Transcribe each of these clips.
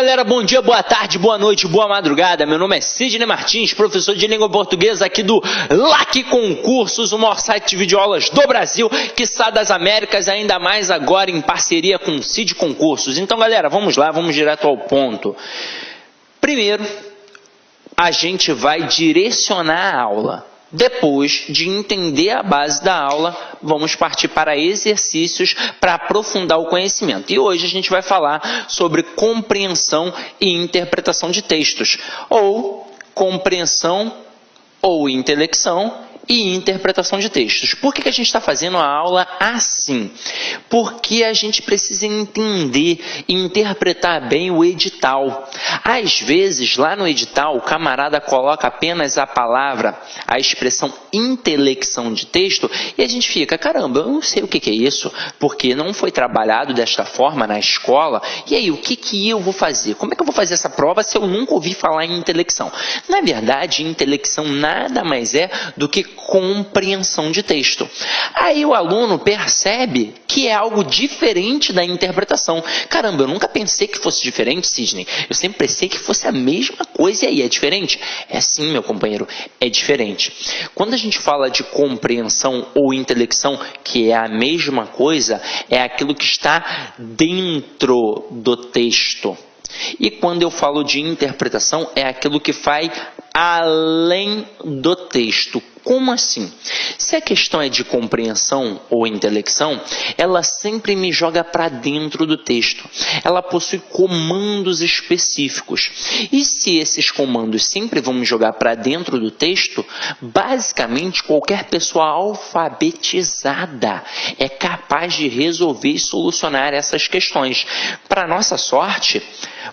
galera, bom dia, boa tarde, boa noite, boa madrugada. Meu nome é Sidney Martins, professor de língua portuguesa aqui do LAC Concursos, o maior site de videoaulas do Brasil, quiçá das Américas, ainda mais agora em parceria com o CID Concursos. Então, galera, vamos lá, vamos direto ao ponto. Primeiro, a gente vai direcionar a aula. Depois de entender a base da aula, vamos partir para exercícios para aprofundar o conhecimento. E hoje a gente vai falar sobre compreensão e interpretação de textos, ou compreensão ou intelecção e interpretação de textos. Por que a gente está fazendo a aula assim? Porque a gente precisa entender e interpretar bem o edital. Às vezes, lá no edital, o camarada coloca apenas a palavra, a expressão intelecção de texto, e a gente fica, caramba, eu não sei o que é isso, porque não foi trabalhado desta forma na escola, e aí, o que eu vou fazer? Como é que eu vou fazer essa prova se eu nunca ouvi falar em intelecção? Na verdade, intelecção nada mais é do que compreensão de texto. Aí o aluno percebe que é algo diferente da interpretação. Caramba, eu nunca pensei que fosse diferente, Sidney. Eu sempre pensei que fosse a mesma coisa e aí é diferente. É sim, meu companheiro, é diferente. Quando a gente fala de compreensão ou intelecção, que é a mesma coisa, é aquilo que está dentro do texto. E quando eu falo de interpretação, é aquilo que vai além do texto. Como assim? Se a questão é de compreensão ou intelecção, ela sempre me joga para dentro do texto. Ela possui comandos específicos. E se esses comandos sempre vão me jogar para dentro do texto, basicamente qualquer pessoa alfabetizada é capaz de resolver e solucionar essas questões. Para nossa sorte,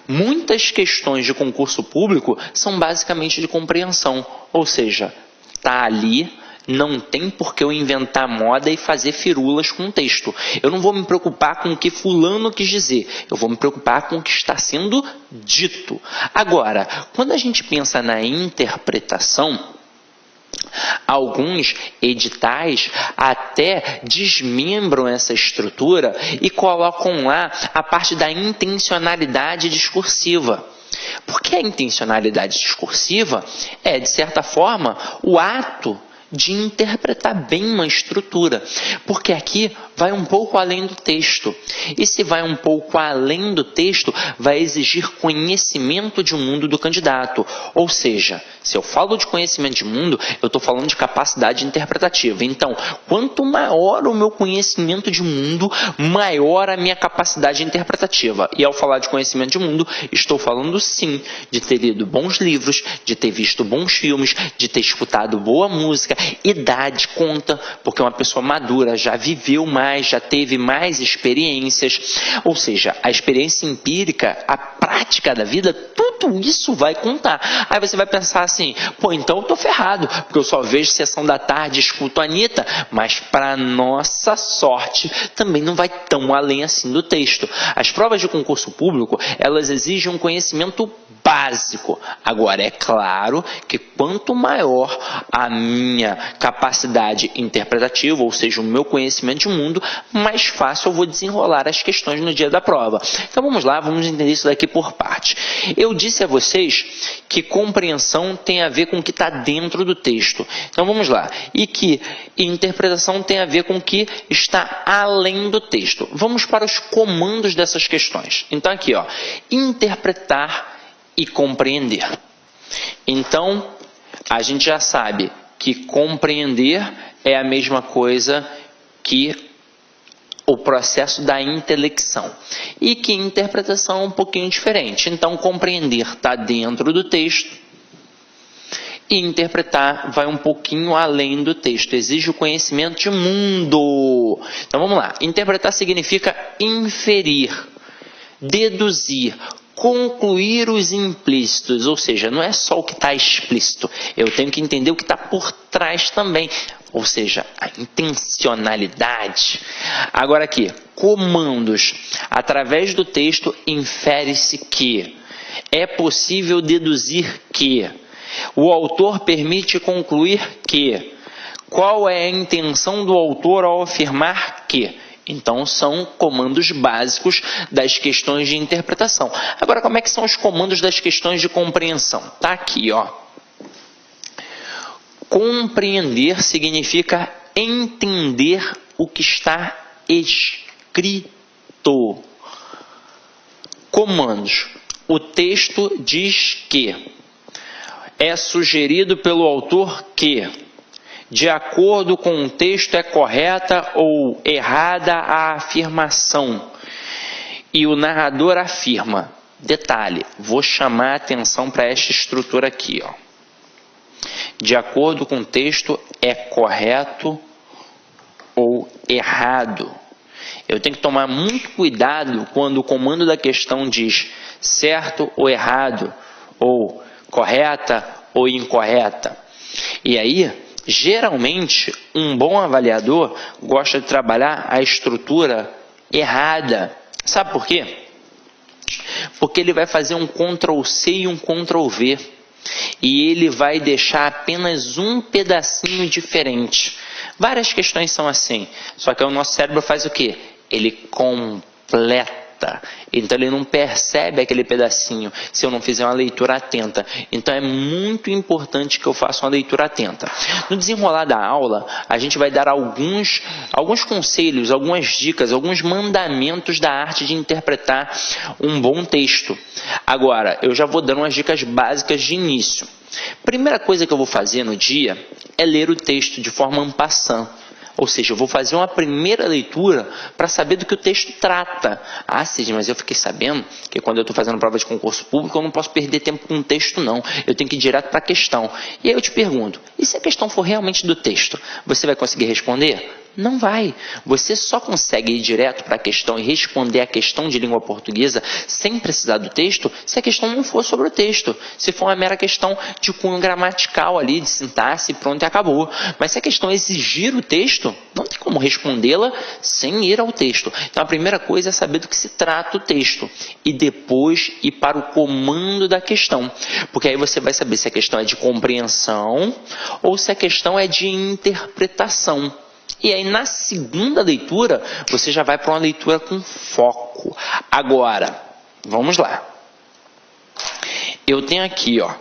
muitas questões de concurso público são basicamente de compreensão, ou seja, está ali, não tem por que eu inventar moda e fazer firulas com o texto. Eu não vou me preocupar com o que fulano quis dizer, eu vou me preocupar com o que está sendo dito. Agora, quando a gente pensa na interpretação, alguns editais até desmembram essa estrutura e colocam lá a parte da intencionalidade discursiva. Porque a intencionalidade discursiva é, de certa forma, o ato de interpretar bem uma estrutura, porque aqui vai um pouco além do texto. E se vai um pouco além do texto, vai exigir conhecimento de mundo do candidato. Ou seja, se eu falo de conhecimento de mundo, eu estou falando de capacidade interpretativa. Então, quanto maior o meu conhecimento de mundo, maior a minha capacidade interpretativa. E ao falar de conhecimento de mundo, estou falando sim de ter lido bons livros, de ter visto bons filmes, de ter escutado boa música. Idade conta, porque uma pessoa madura já viveu mais, já teve mais experiências, ou seja, a experiência empírica, a prática da vida, tudo isso vai contar. Aí você vai pensar assim, pô, então eu tô ferrado, porque eu só vejo Sessão da Tarde e escuto a Anitta, mas para nossa sorte, também não vai tão além assim do texto. As provas de concurso público, elas exigem um conhecimento básico. Agora, é claro que quanto maior a minha capacidade interpretativa, ou seja, o meu conhecimento de mundo, mais fácil eu vou desenrolar as questões no dia da prova. Então vamos lá, vamos entender isso daqui por parte. Eu disse a vocês que compreensão tem a ver com o que está dentro do texto. Então vamos lá. E que interpretação tem a ver com o que está além do texto. Vamos para os comandos dessas questões. Então aqui, ó, interpretar e compreender. Então, a gente já sabe que compreender é a mesma coisa que o processo da intelecção. E que interpretação é um pouquinho diferente. Então, compreender está dentro do texto e interpretar vai um pouquinho além do texto. Exige o conhecimento de mundo. Então, vamos lá. Interpretar significa inferir, deduzir, concluir os implícitos, ou seja, não é só o que está explícito, eu tenho que entender o que está por trás também, ou seja, a intencionalidade. Agora aqui, comandos. Através do texto, infere-se que é possível deduzir que o autor permite concluir que. Qual é a intenção do autor ao afirmar que? Então, são comandos básicos das questões de interpretação. Agora, como é que são os comandos das questões de compreensão? Tá aqui, ó. Compreender significa entender o que está escrito. Comandos. O texto diz que é sugerido pelo autor que, de acordo com o texto, é correta ou errada a afirmação. E o narrador afirma. Detalhe, vou chamar a atenção para esta estrutura aqui, ó. De acordo com o texto, é correto ou errado. Eu tenho que tomar muito cuidado quando o comando da questão diz certo ou errado, ou correta ou incorreta. E aí, geralmente, um bom avaliador gosta de trabalhar a estrutura errada. Sabe por quê? Porque ele vai fazer um Ctrl+C e um Ctrl+V. E ele vai deixar apenas um pedacinho diferente. Várias questões são assim. Só que o nosso cérebro faz o quê? Ele completa. Então ele não percebe aquele pedacinho se eu não fizer uma leitura atenta. Então é muito importante que eu faça uma leitura atenta. No desenrolar da aula, a gente vai dar alguns conselhos, algumas dicas, alguns mandamentos da arte de interpretar um bom texto. Agora, eu já vou dando umas dicas básicas de início. Primeira coisa que eu vou fazer no dia é ler o texto de forma en passant. Ou seja, eu vou fazer uma primeira leitura para saber do que o texto trata. Ah, Cid, mas eu fiquei sabendo que quando eu estou fazendo prova de concurso público, eu não posso perder tempo com o texto, não. Eu tenho que ir direto para a questão. E aí eu te pergunto, e se a questão for realmente do texto? Você vai conseguir responder? Não vai. Você só consegue ir direto para a questão e responder a questão de língua portuguesa sem precisar do texto se a questão não for sobre o texto. Se for uma mera questão de cunho gramatical ali, de sintaxe, pronto e acabou. Mas se a questão exigir o texto, não tem como respondê-la sem ir ao texto. Então a primeira coisa é saber do que se trata o texto e depois ir para o comando da questão. Porque aí você vai saber se a questão é de compreensão ou se a questão é de interpretação. E aí, na segunda leitura, você já vai para uma leitura com foco. Agora, vamos lá. Eu tenho aqui, ó,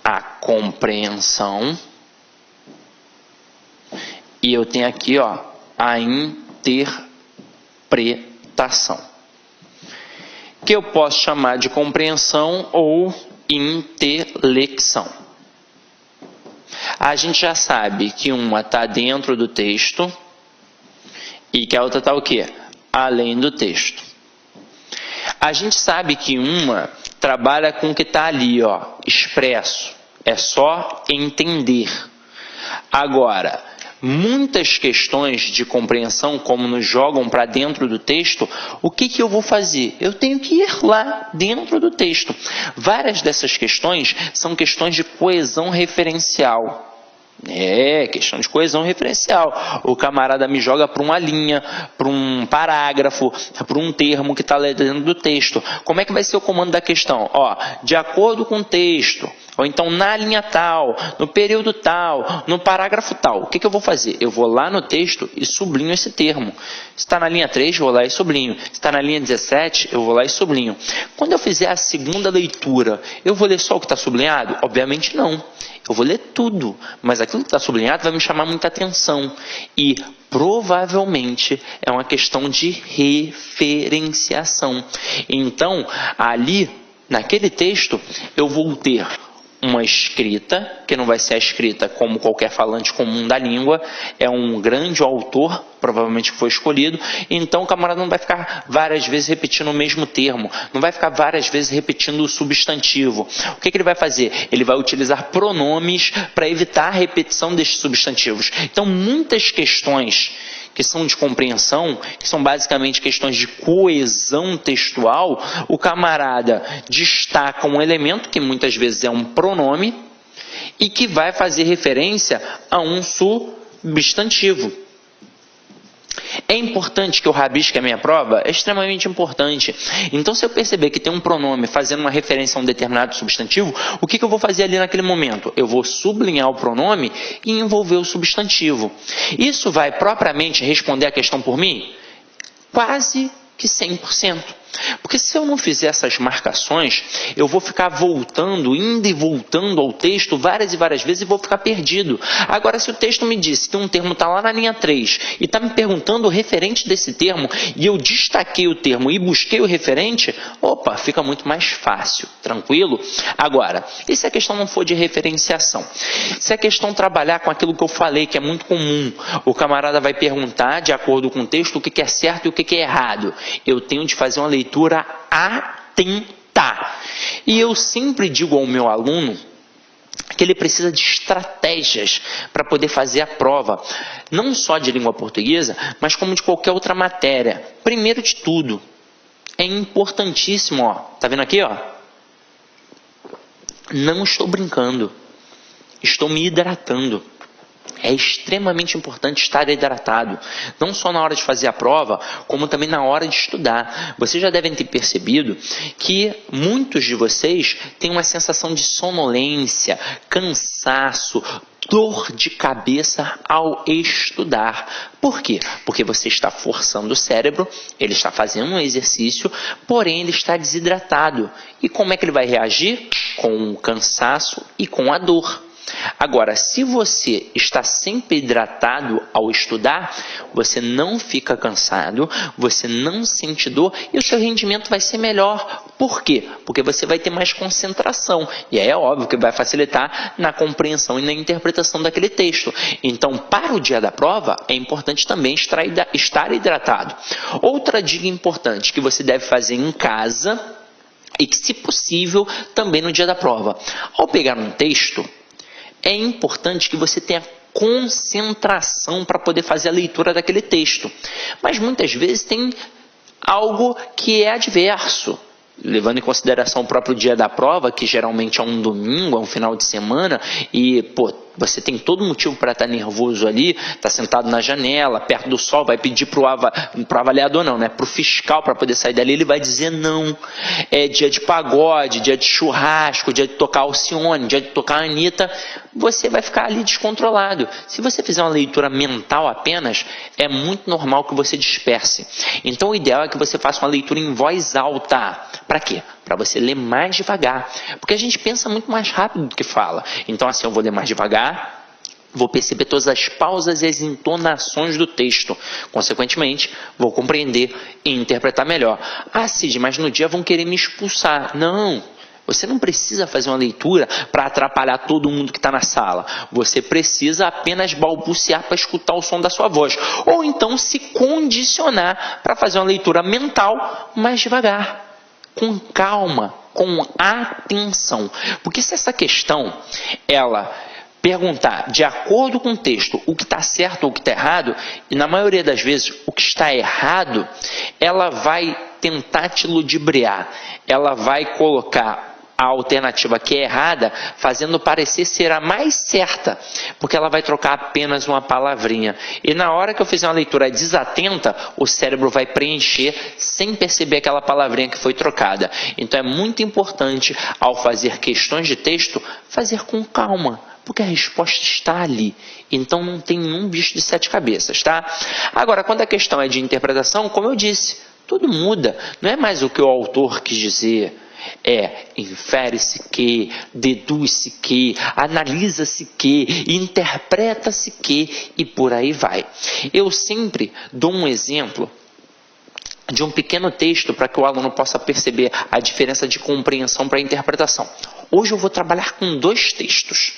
a compreensão. E eu tenho aqui, ó, a interpretação. Que eu posso chamar de compreensão ou intelecção. A gente já sabe que uma está dentro do texto e que a outra está o quê? Além do texto. A gente sabe que uma trabalha com o que está ali, ó, expresso. É só entender. Agora, muitas questões de compreensão, como nos jogam para dentro do texto, o que eu vou fazer? Eu tenho que ir lá dentro do texto. Várias dessas questões são questões de coesão referencial. Questão de coesão referencial. O camarada me joga para uma linha, para um parágrafo, para um termo que está dentro do texto. Como é que vai ser o comando da questão? Ó, de acordo com o texto, ou então na linha tal, no período tal, no parágrafo tal. O que eu vou fazer? Eu vou lá no texto e sublinho esse termo. Se está na linha 3, eu vou lá e sublinho. Se está na linha 17, eu vou lá e sublinho. Quando eu fizer a segunda leitura, eu vou ler só o que está sublinhado? Obviamente não. Eu vou ler tudo, mas aquilo que está sublinhado vai me chamar muita atenção. E provavelmente é uma questão de referenciação. Então, ali, naquele texto, eu vou ter uma escrita, que não vai ser a escrita como qualquer falante comum da língua, é um grande autor, provavelmente foi escolhido, então o camarada não vai ficar várias vezes repetindo o mesmo termo, não vai ficar várias vezes repetindo o substantivo. O que ele vai fazer? Ele vai utilizar pronomes para evitar a repetição destes substantivos. Então, muitas questões que são de compreensão, que são basicamente questões de coesão textual, o camarada destaca um elemento, que muitas vezes é um pronome, e que vai fazer referência a um substantivo. É importante que eu rabisque a minha prova? É extremamente importante. Então, se eu perceber que tem um pronome fazendo uma referência a um determinado substantivo, o que eu vou fazer ali naquele momento? Eu vou sublinhar o pronome e envolver o substantivo. Isso vai propriamente responder a questão por mim? Quase que 100%. Porque se eu não fizer essas marcações, eu vou ficar voltando, indo e voltando ao texto várias e várias vezes e vou ficar perdido. Agora, se o texto me disse que um termo está lá na linha 3 e está me perguntando o referente desse termo e eu destaquei o termo e busquei o referente, opa, fica muito mais fácil, tranquilo? Agora, e se a questão não for de referenciação? Se a questão trabalhar com aquilo que eu falei, que é muito comum, o camarada vai perguntar, de acordo com o texto, o que é certo e o que é errado. Eu tenho de fazer uma leitura atenta. E eu sempre digo ao meu aluno que ele precisa de estratégias para poder fazer a prova, não só de língua portuguesa, mas como de qualquer outra matéria. Primeiro de tudo, é importantíssimo, ó, tá vendo aqui, ó? Não estou brincando, estou me hidratando. É extremamente importante estar hidratado, não só na hora de fazer a prova, como também na hora de estudar. Vocês já devem ter percebido que muitos de vocês têm uma sensação de sonolência, cansaço, dor de cabeça ao estudar. Por quê? Porque você está forçando o cérebro, ele está fazendo um exercício, porém ele está desidratado. E como é que ele vai reagir? Com o cansaço e com a dor. Agora, se você está sempre hidratado ao estudar, você não fica cansado, você não sente dor e o seu rendimento vai ser melhor. Por quê? Porque você vai ter mais concentração. E aí é óbvio que vai facilitar na compreensão e na interpretação daquele texto. Então, para o dia da prova, é importante também estar hidratado. Outra dica importante que você deve fazer em casa e que, se possível, também no dia da prova. Ao pegar um texto, é importante que você tenha concentração para poder fazer a leitura daquele texto. Mas muitas vezes tem algo que é adverso. Levando em consideração o próprio dia da prova, que geralmente é um domingo, é um final de semana, e você tem todo motivo para estar nervoso ali, está sentado na janela, perto do sol, vai pedir para o avaliador não, né? Para o fiscal para poder sair dali, ele vai dizer não. É dia de pagode, dia de churrasco, dia de tocar Alcione, dia de tocar Anitta, você vai ficar ali descontrolado. Se você fizer uma leitura mental apenas, é muito normal que você disperse. Então o ideal é que você faça uma leitura em voz alta. Para quê? Para você ler mais devagar. Porque a gente pensa muito mais rápido do que fala. Então assim, eu vou ler mais devagar, vou perceber todas as pausas e as entonações do texto. Consequentemente, vou compreender e interpretar melhor. Ah, Cid, mas no dia vão querer me expulsar. Não, você não precisa fazer uma leitura para atrapalhar todo mundo que está na sala. Você precisa apenas balbuciar para escutar o som da sua voz. Ou então se condicionar para fazer uma leitura mental mais devagar, com calma, com atenção. Porque se essa questão, ela perguntar de acordo com o texto o que está certo ou o que está errado, e na maioria das vezes o que está errado, ela vai tentar te ludibriar, ela vai colocar a alternativa que é errada, fazendo parecer ser a mais certa, porque ela vai trocar apenas uma palavrinha. E na hora que eu fizer uma leitura desatenta, o cérebro vai preencher sem perceber aquela palavrinha que foi trocada. Então é muito importante, ao fazer questões de texto, fazer com calma, porque a resposta está ali. Então não tem nenhum bicho de 7 cabeças, tá? Agora, quando a questão é de interpretação, como eu disse, tudo muda. Não é mais o que o autor quis dizer. Infere-se que, deduz-se que, analisa-se que, interpreta-se que, e por aí vai. Eu sempre dou um exemplo de um pequeno texto para que o aluno possa perceber a diferença de compreensão para interpretação. Hoje eu vou trabalhar com dois textos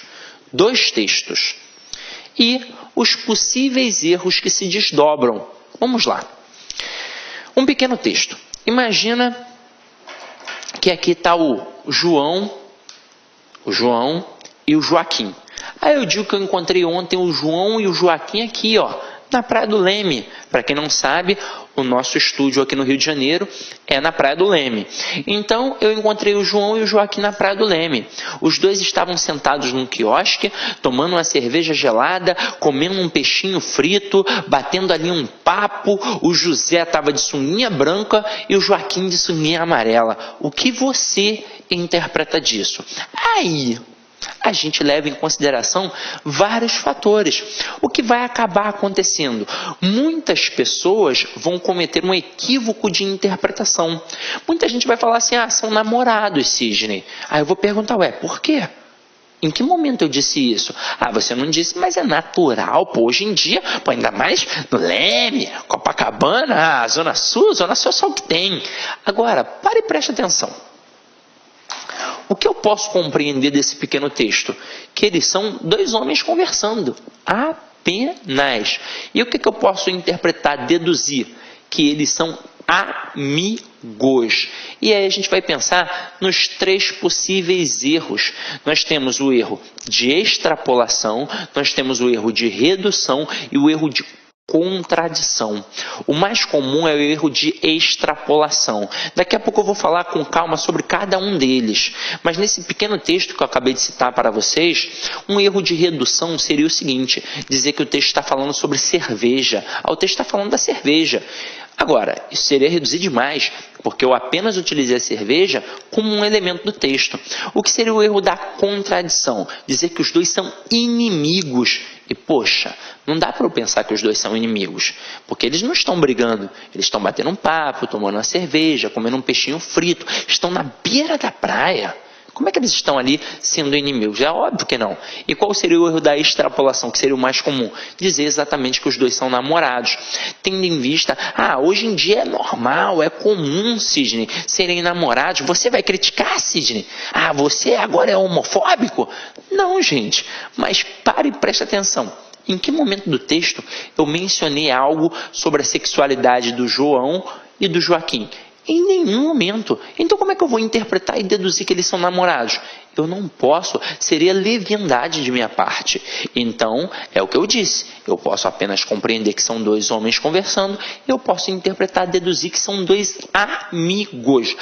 e os possíveis erros que se desdobram. Vamos lá. Um pequeno texto. Imagina que aqui está o João e o Joaquim. Aí eu digo que eu encontrei ontem o João e o Joaquim aqui, ó, na Praia do Leme. Para quem não sabe, o nosso estúdio aqui no Rio de Janeiro é na Praia do Leme. Então, eu encontrei o João e o Joaquim na Praia do Leme. Os dois estavam sentados num quiosque, tomando uma cerveja gelada, comendo um peixinho frito, batendo ali um papo. O José estava de sunguinha branca e o Joaquim de sunguinha amarela. O que você interpreta disso? Aí a gente leva em consideração vários fatores. O que vai acabar acontecendo? Muitas pessoas vão cometer um equívoco de interpretação. Muita gente vai falar assim, são namorados, Sidney. Aí eu vou perguntar, por quê? Em que momento eu disse isso? Você não disse, mas é natural, hoje em dia, ainda mais no Leme, Copacabana, Zona Sul é só o que tem. Agora, pare e preste atenção. O que eu posso compreender desse pequeno texto? Que eles são dois homens conversando, apenas. E o que eu posso interpretar, deduzir? Que eles são amigos. E aí a gente vai pensar nos 3 possíveis erros. Nós temos o erro de extrapolação, nós temos o erro de redução e o erro de contradição. O mais comum é o erro de extrapolação. Daqui a pouco eu vou falar com calma sobre cada um deles. Mas nesse pequeno texto que eu acabei de citar para vocês, um erro de redução seria o seguinte, dizer que o texto está falando sobre cerveja. O texto está falando da cerveja. Agora, isso seria reduzir demais, porque eu apenas utilizei a cerveja como um elemento do texto. O que seria o erro da contradição? Dizer que os dois são inimigos. E, poxa, não dá para eu pensar que os dois são inimigos, porque eles não estão brigando, eles estão batendo um papo, tomando uma cerveja, comendo um peixinho frito, estão na beira da praia. Como é que eles estão ali sendo inimigos? É óbvio que não. E qual seria o erro da extrapolação, que seria o mais comum? Dizer exatamente que os dois são namorados. Tendo em vista, hoje em dia é normal, é comum, Sidney, serem namorados. Você vai criticar, Sidney? Você agora é homofóbico? Não, gente. Mas pare e preste atenção. Em que momento do texto eu mencionei algo sobre a sexualidade do João e do Joaquim? Em nenhum momento. Então como é que eu vou interpretar e deduzir que eles são namorados? Eu não posso, seria leviandade de minha parte. Então, é o que eu disse. Eu posso apenas compreender que são dois homens conversando, eu posso interpretar, deduzir que são dois amigos.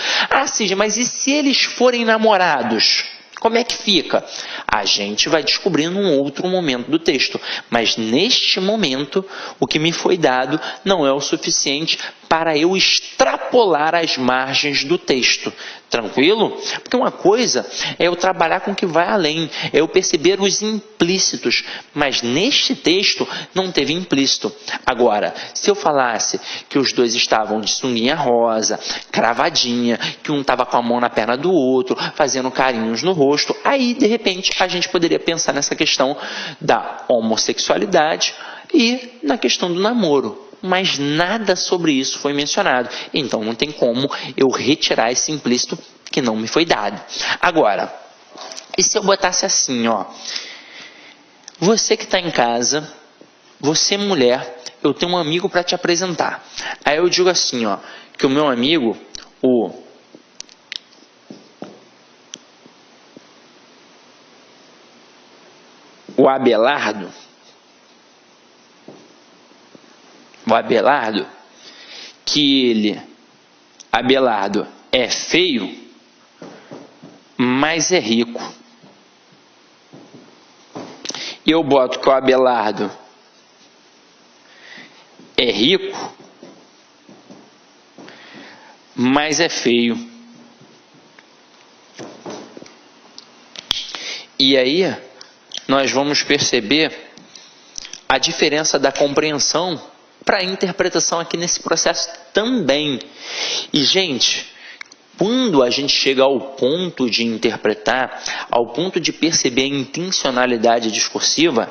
Cid, mas e se eles forem namorados? Como é que fica? A gente vai descobrir num outro momento do texto. Mas neste momento, o que me foi dado não é o suficiente para eu extrapolar as margens do texto. Tranquilo? Porque uma coisa é eu trabalhar com o que vai além, é eu perceber os implícitos, mas neste texto não teve implícito. Agora, se eu falasse que os dois estavam de sunguinha rosa, cravadinha, que um estava com a mão na perna do outro, fazendo carinhos no rosto, aí de repente a gente poderia pensar nessa questão da homossexualidade e na questão do namoro. Mas nada sobre isso foi mencionado. Então não tem como eu retirar esse implícito que não me foi dado. Agora, e se eu botasse assim, você que está em casa, você mulher, eu tenho um amigo para te apresentar. Aí eu digo assim, que o meu amigo, o Abelardo, que Abelardo é feio, mas é rico. E eu boto que o Abelardo é rico, mas é feio. E aí nós vamos perceber a diferença da compreensão para a interpretação aqui nesse processo também. E, gente, quando a gente chega ao ponto de interpretar, ao ponto de perceber a intencionalidade discursiva,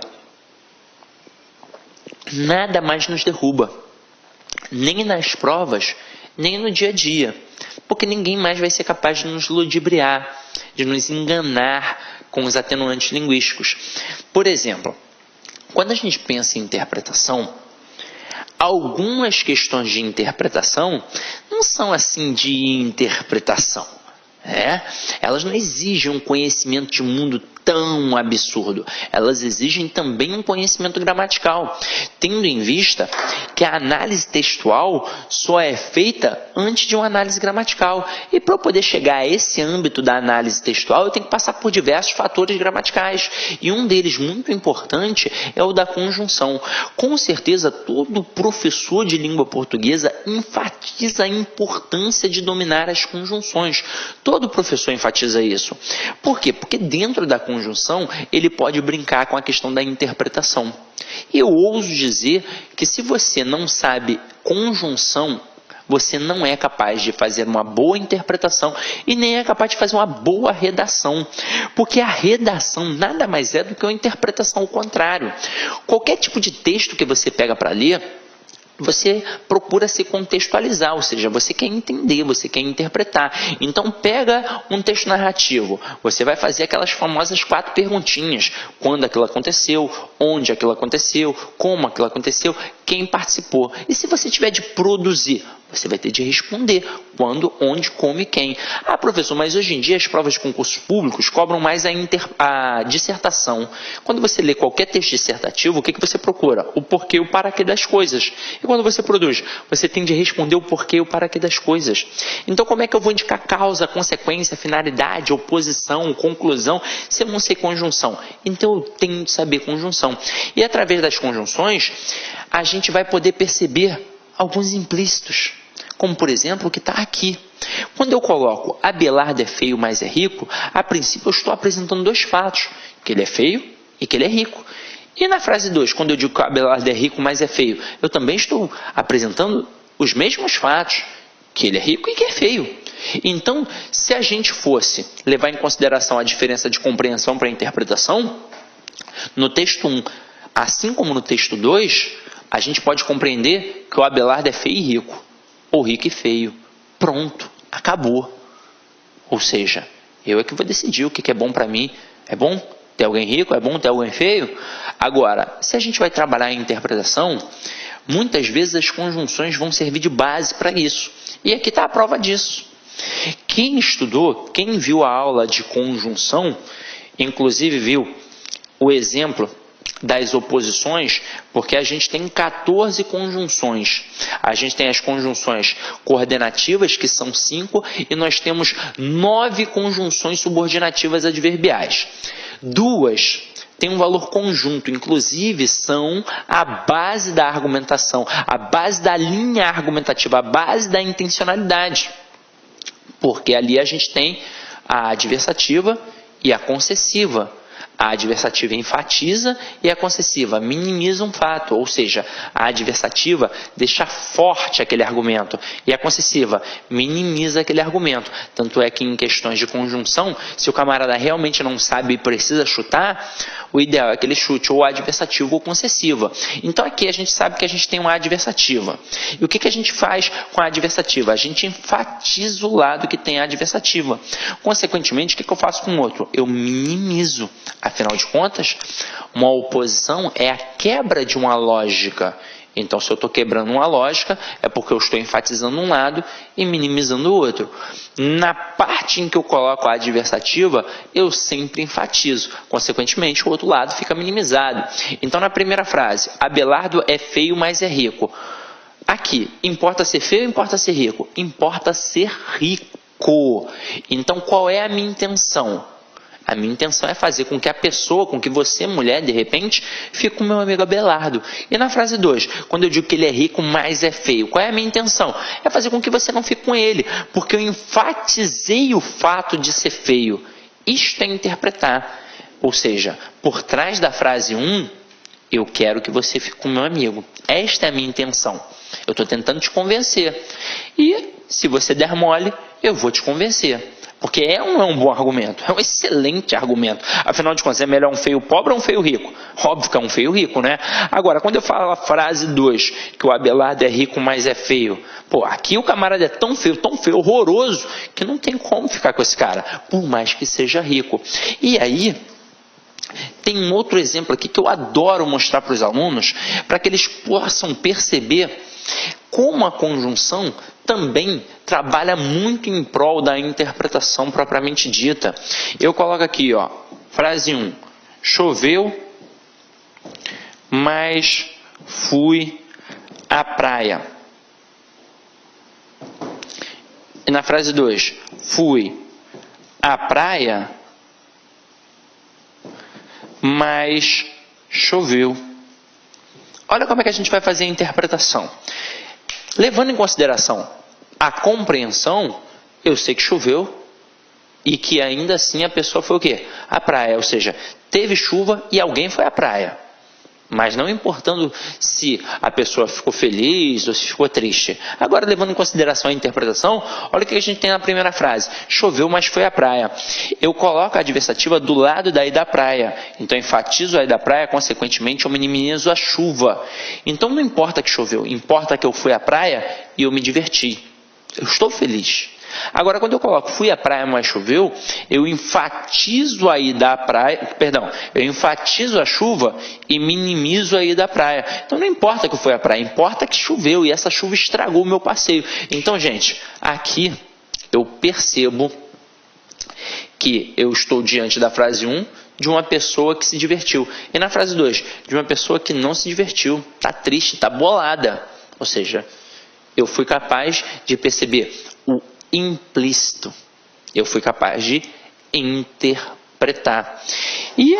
nada mais nos derruba. Nem nas provas, nem no dia a dia. Porque ninguém mais vai ser capaz de nos ludibriar, de nos enganar com os atenuantes linguísticos. Por exemplo, quando a gente pensa em interpretação, algumas questões de interpretação não são assim de interpretação. Elas não exigem um conhecimento de mundo tão absurdo. Elas exigem também um conhecimento gramatical, tendo em vista que a análise textual só é feita antes de uma análise gramatical. E para eu poder chegar a esse âmbito da análise textual, eu tenho que passar por diversos fatores gramaticais. E um deles muito importante é o da conjunção. Com certeza, todo professor de língua portuguesa enfatiza a importância de dominar as conjunções. Todo professor enfatiza isso. Por quê? Porque dentro da conjunção, ele pode brincar com a questão da interpretação. E eu ouso dizer que se você não sabe conjunção, você não é capaz de fazer uma boa interpretação e nem é capaz de fazer uma boa redação. Porque a redação nada mais é do que uma interpretação ao contrário. Qualquer tipo de texto que você pega para ler, você procura se contextualizar, ou seja, você quer entender, você quer interpretar. Então pega um texto narrativo, você vai fazer aquelas famosas 4 perguntinhas: quando aquilo aconteceu, onde aquilo aconteceu, como aquilo aconteceu, quem participou. E se você tiver de produzir, você vai ter de responder quando, onde, como e quem. Ah, professor, mas hoje em dia as provas de concursos públicos cobram mais a dissertação. Quando você lê qualquer texto dissertativo, o que você procura? O porquê e o para quê das coisas. E quando você produz, você tem de responder o porquê e o para quê das coisas. Então, como é que eu vou indicar causa, consequência, finalidade, oposição, conclusão, se eu não sei conjunção? Então, eu tenho de saber conjunção. E através das conjunções, a gente vai poder perceber alguns implícitos, como por exemplo o que está aqui. Quando eu coloco Abelardo é feio, mas é rico, a princípio eu estou apresentando 2 fatos, que ele é feio e que ele é rico. E na frase 2, quando eu digo que Abelardo é rico, mas é feio, eu também estou apresentando os mesmos fatos, que ele é rico e que é feio. Então, se a gente fosse levar em consideração a diferença de compreensão para a interpretação, no texto 1, assim como no texto 2, a gente pode compreender que o Abelardo é feio e rico, ou rico e feio. Pronto, acabou. Ou seja, eu é que vou decidir o que é bom para mim. É bom ter alguém rico? É bom ter alguém feio? Agora, se a gente vai trabalhar a interpretação, muitas vezes as conjunções vão servir de base para isso. E aqui está a prova disso. Quem estudou, quem viu a aula de conjunção, inclusive viu o exemplo das oposições, porque a gente tem 14 conjunções. A gente tem as conjunções coordenativas, que são 5, e nós temos 9 conjunções subordinativas adverbiais. 2 têm um valor conjunto, inclusive são a base da argumentação, a base da linha argumentativa, a base da intencionalidade. Porque ali a gente tem a adversativa e a concessiva. A adversativa enfatiza e a concessiva minimiza um fato, ou seja, a adversativa deixa forte aquele argumento e a concessiva minimiza aquele argumento. Tanto é que em questões de conjunção, se o camarada realmente não sabe e precisa chutar, o ideal é que ele chute ou adversativa ou concessiva. Então aqui a gente sabe que a gente tem uma adversativa. E o que a gente faz com a adversativa? A gente enfatiza o lado que tem a adversativa. Consequentemente, o que eu faço com o outro? Eu minimizo. Afinal de contas, uma oposição é a quebra de uma lógica. Então, se eu estou quebrando uma lógica, é porque eu estou enfatizando um lado e minimizando o outro. Na parte em que eu coloco a adversativa, eu sempre enfatizo. Consequentemente, o outro lado fica minimizado. Então, na primeira frase, Abelardo é feio, mas é rico. Aqui, importa ser feio ou importa ser rico? Importa ser rico. Então, qual é a minha intenção? A minha intenção é fazer com que a pessoa, com que você, mulher, de repente, fique com meu amigo Abelardo. E na frase 2, quando eu digo que ele é rico, mas é feio, qual é a minha intenção? É fazer com que você não fique com ele, porque eu enfatizei o fato de ser feio. Isto é interpretar. Ou seja, por trás da frase 1, eu quero que você fique com meu amigo. Esta é a minha intenção. Eu estou tentando te convencer. E se você der mole, eu vou te convencer. Porque é um bom argumento, é um excelente argumento. Afinal de contas, é melhor um feio pobre ou um feio rico? Óbvio que é um feio rico, né? Agora, quando eu falo a frase 2, que o Abelardo é rico, mas é feio. Pô, aqui o camarada é tão feio, horroroso, que não tem como ficar com esse cara, por mais que seja rico. E aí, Tem um outro exemplo aqui que eu adoro mostrar para os alunos, para que eles possam perceber como a conjunção também trabalha muito em prol da interpretação propriamente dita. Eu coloco aqui, ó, frase 1. Choveu, mas fui à praia. E na frase 2, fui à praia, mas choveu. Olha como é que a gente vai fazer a interpretação. Levando em consideração a compreensão, eu sei que choveu e que ainda assim a pessoa foi o quê? À praia, ou seja, teve chuva e alguém foi à praia. Mas não importando se a pessoa ficou feliz ou se ficou triste. Agora, levando em consideração a interpretação, olha o que a gente tem na primeira frase. Choveu, mas foi à praia. Eu coloco a adversativa do lado daí da praia. Então, enfatizo aí da praia, consequentemente, eu minimizo a chuva. Então, não importa que choveu, importa que eu fui à praia e eu me diverti. Eu estou feliz. Agora, quando eu coloco fui à praia, mas choveu, eu enfatizo a ida à praia, eu enfatizo a chuva e minimizo a ida à praia. Então, não importa que eu fui à praia, importa que choveu e essa chuva estragou o meu passeio. Então, gente, aqui eu percebo que eu estou diante da frase 1 de uma pessoa que se divertiu. E na frase 2, de uma pessoa que não se divertiu, está triste, está bolada. Ou seja, eu fui capaz de perceber o implícito. Eu fui capaz de interpretar. E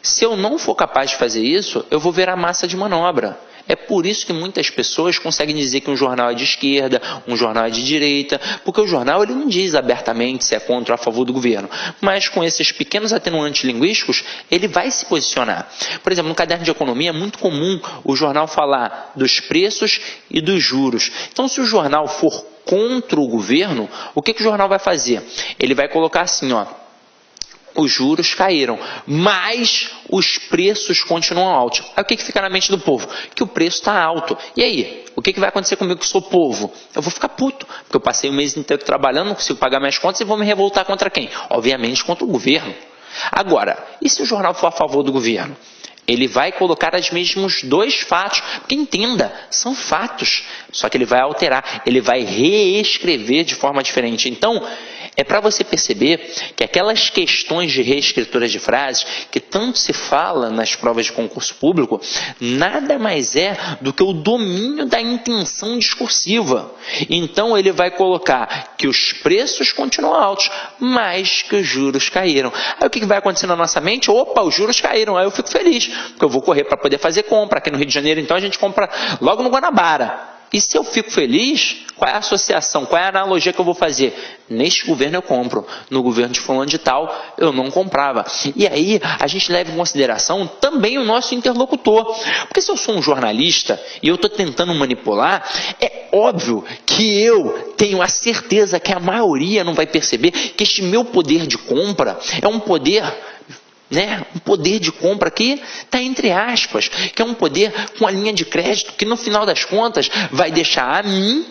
se eu não for capaz de fazer isso, eu vou ver a massa de manobra. É por isso que muitas pessoas conseguem dizer que um jornal é de esquerda, um jornal é de direita, porque o jornal ele não diz abertamente se é contra ou a favor do governo, mas com esses pequenos atenuantes linguísticos, ele vai se posicionar. Por exemplo, no caderno de economia é muito comum o jornal falar dos preços e dos juros. Então, se o jornal for contra o governo, o que o jornal vai fazer? Ele vai colocar assim, ó, os juros caíram, mas os preços continuam altos. Aí o que fica na mente do povo? Que o preço está alto. E aí? O que vai acontecer comigo que sou povo? Eu vou ficar puto, porque eu passei o mês inteiro trabalhando, não consigo pagar minhas contas e vou me revoltar contra quem? Obviamente contra o governo. Agora, e se o jornal for a favor do governo? Ele vai colocar os mesmos dois fatos, porque entenda, são fatos, só que ele vai alterar, ele vai reescrever de forma diferente. Então, é para você perceber que aquelas questões de reescritura de frases que tanto se fala nas provas de concurso público, nada mais é do que o domínio da intenção discursiva. Então ele vai colocar que os preços continuam altos, mas que os juros caíram. Aí o que vai acontecer na nossa mente? Opa, os juros caíram, aí eu fico feliz, porque eu vou correr para poder fazer compra. Aqui no Rio de Janeiro, então, a gente compra logo no Guanabara. E se eu fico feliz, qual é a associação, qual é a analogia que eu vou fazer? Neste governo eu compro, no governo de fulano de tal eu não comprava. E aí a gente leva em consideração também o nosso interlocutor. Porque se eu sou um jornalista e eu estou tentando manipular, é óbvio que eu tenho a certeza que a maioria não vai perceber que este meu poder de compra é um poder... um poder de compra que está entre aspas, que é um poder com a linha de crédito que no final das contas vai deixar a mim,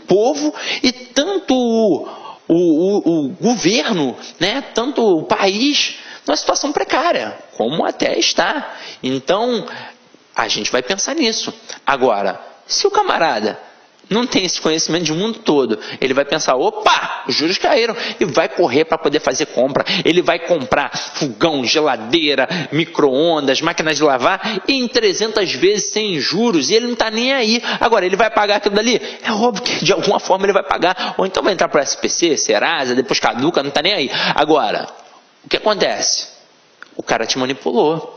povo, e tanto o governo, tanto o país, numa situação precária, como até está. Então, a gente vai pensar nisso. Agora, se o camarada não tem esse conhecimento de mundo todo, ele vai pensar, opa, os juros caíram, e vai correr para poder fazer compra. Ele vai comprar fogão, geladeira, micro-ondas, máquinas de lavar, em 300 vezes sem juros, e ele não está nem aí. Agora, ele vai pagar aquilo dali? É óbvio que de alguma forma ele vai pagar, ou então vai entrar para o SPC, Serasa, depois caduca, não está nem aí. Agora, o que acontece? O cara te manipulou.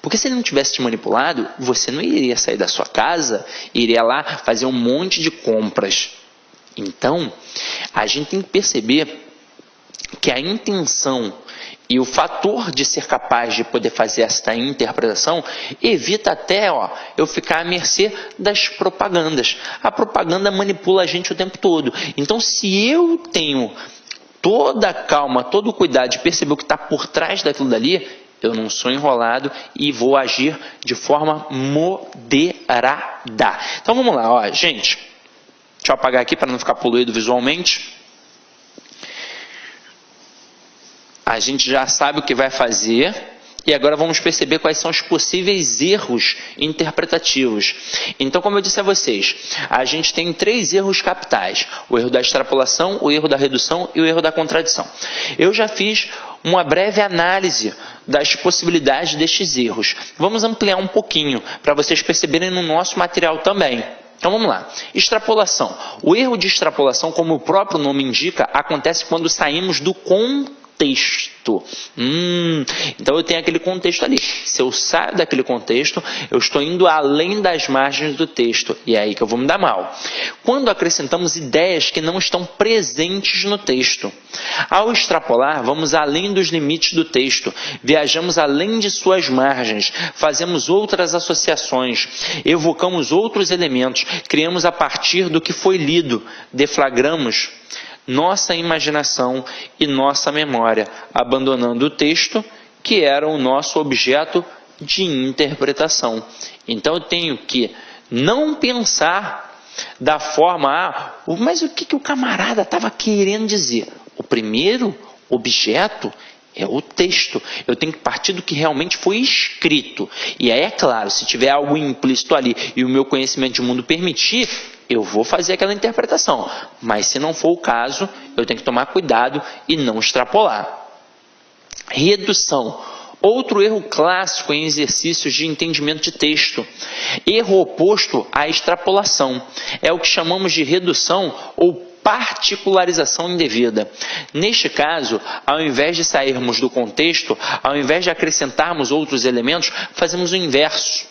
Porque se ele não tivesse te manipulado, você não iria sair da sua casa, iria lá fazer um monte de compras. Então, a gente tem que perceber que a intenção e o fator de ser capaz de poder fazer esta interpretação evita até eu ficar à mercê das propagandas. A propaganda manipula a gente o tempo todo. Então, se eu tenho toda a calma, todo o cuidado de perceber o que está por trás daquilo dali, eu não sou enrolado e vou agir de forma moderada. Então vamos lá, gente. Deixa eu apagar aqui para não ficar poluído visualmente. A gente já sabe o que vai fazer e agora vamos perceber quais são os possíveis erros interpretativos. Então, como eu disse a vocês, a gente tem 3 erros capitais: o erro da extrapolação, o erro da redução e o erro da contradição. Eu já fiz uma breve análise das possibilidades destes erros. Vamos ampliar um pouquinho para vocês perceberem no nosso material também. Então vamos lá. Extrapolação. O erro de extrapolação, como o próprio nome indica, acontece quando saímos do contexto. Então eu tenho aquele contexto ali. Se eu saio daquele contexto, eu estou indo além das margens do texto. E é aí que eu vou me dar mal. Quando acrescentamos ideias que não estão presentes no texto. Ao extrapolar, vamos além dos limites do texto. Viajamos além de suas margens. Fazemos outras associações. Evocamos outros elementos. Criamos a partir do que foi lido. Deflagramos nossa imaginação e nossa memória, abandonando o texto, que era o nosso objeto de interpretação. Então eu tenho que não pensar da forma, mas o que o camarada estava querendo dizer? O primeiro objeto é o texto. Eu tenho que partir do que realmente foi escrito. E aí, é claro, se tiver algo implícito ali e o meu conhecimento de mundo permitir, eu vou fazer aquela interpretação. Mas se não for o caso, eu tenho que tomar cuidado e não extrapolar. Redução. Outro erro clássico em exercícios de entendimento de texto. Erro oposto à extrapolação. É o que chamamos de redução ou particularização indevida. Neste caso, ao invés de sairmos do contexto, ao invés de acrescentarmos outros elementos, fazemos o inverso.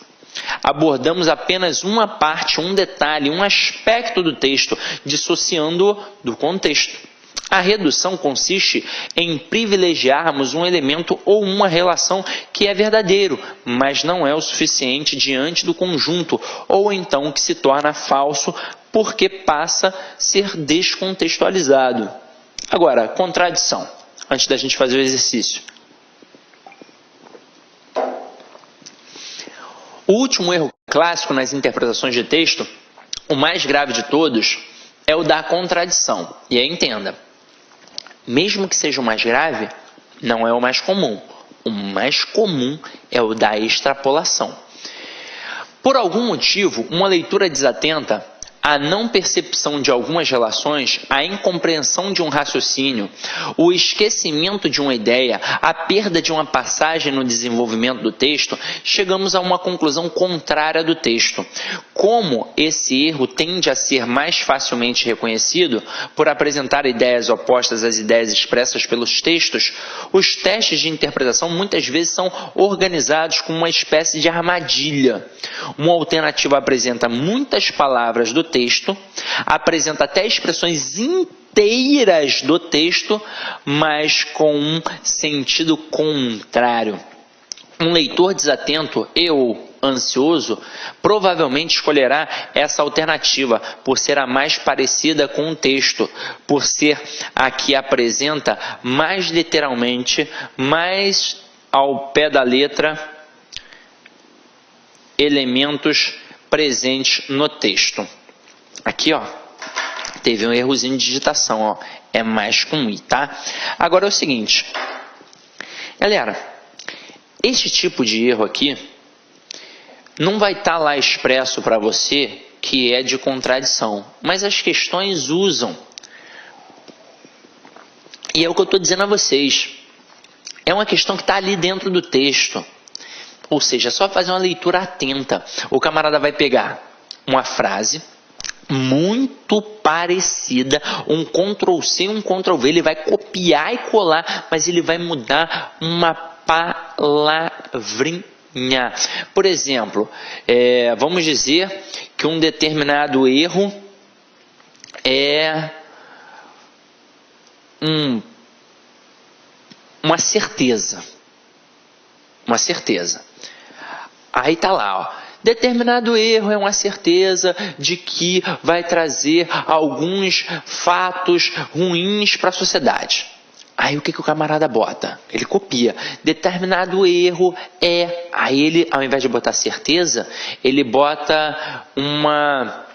Abordamos apenas uma parte, um detalhe, um aspecto do texto, dissociando-o do contexto. A redução consiste em privilegiarmos um elemento ou uma relação que é verdadeiro, mas não é o suficiente diante do conjunto, ou então que se torna falso porque passa a ser descontextualizado. Agora, contradição, antes da gente fazer o exercício. O último erro clássico nas interpretações de texto, o mais grave de todos, é o da contradição. E aí entenda, mesmo que seja o mais grave, não é o mais comum. O mais comum é o da extrapolação. Por algum motivo, uma leitura desatenta, a não percepção de algumas relações, a incompreensão de um raciocínio, o esquecimento de uma ideia, a perda de uma passagem no desenvolvimento do texto, chegamos a uma conclusão contrária do texto. Como esse erro tende a ser mais facilmente reconhecido por apresentar ideias opostas às ideias expressas pelos textos, os testes de interpretação muitas vezes são organizados como uma espécie de armadilha. Uma alternativa apresenta muitas palavras do texto, apresenta até expressões inteiras do texto, mas com um sentido contrário. Um leitor desatento ou ansioso provavelmente escolherá essa alternativa por ser a mais parecida com o texto, por ser a que apresenta mais literalmente, mais ao pé da letra, elementos presentes no texto. Aqui, ó, teve um errozinho de digitação, ó, é mais com I, tá? Agora é o seguinte, galera, este tipo de erro aqui não vai estar lá expresso para você que é de contradição, mas as questões usam. E é o que eu estou dizendo a vocês. É uma questão que está ali dentro do texto. Ou seja, é só fazer uma leitura atenta. O camarada vai pegar uma frase muito parecida, um Ctrl+C, um Ctrl+V, ele vai copiar e colar, mas ele vai mudar uma palavrinha. Por exemplo, vamos dizer que um determinado erro é uma certeza. Uma certeza. Aí tá lá, ó. Determinado erro é uma certeza de que vai trazer alguns fatos ruins para a sociedade. Aí o que o camarada bota? Ele copia. Determinado erro é... Aí ele, ao invés de botar certeza, ele bota uma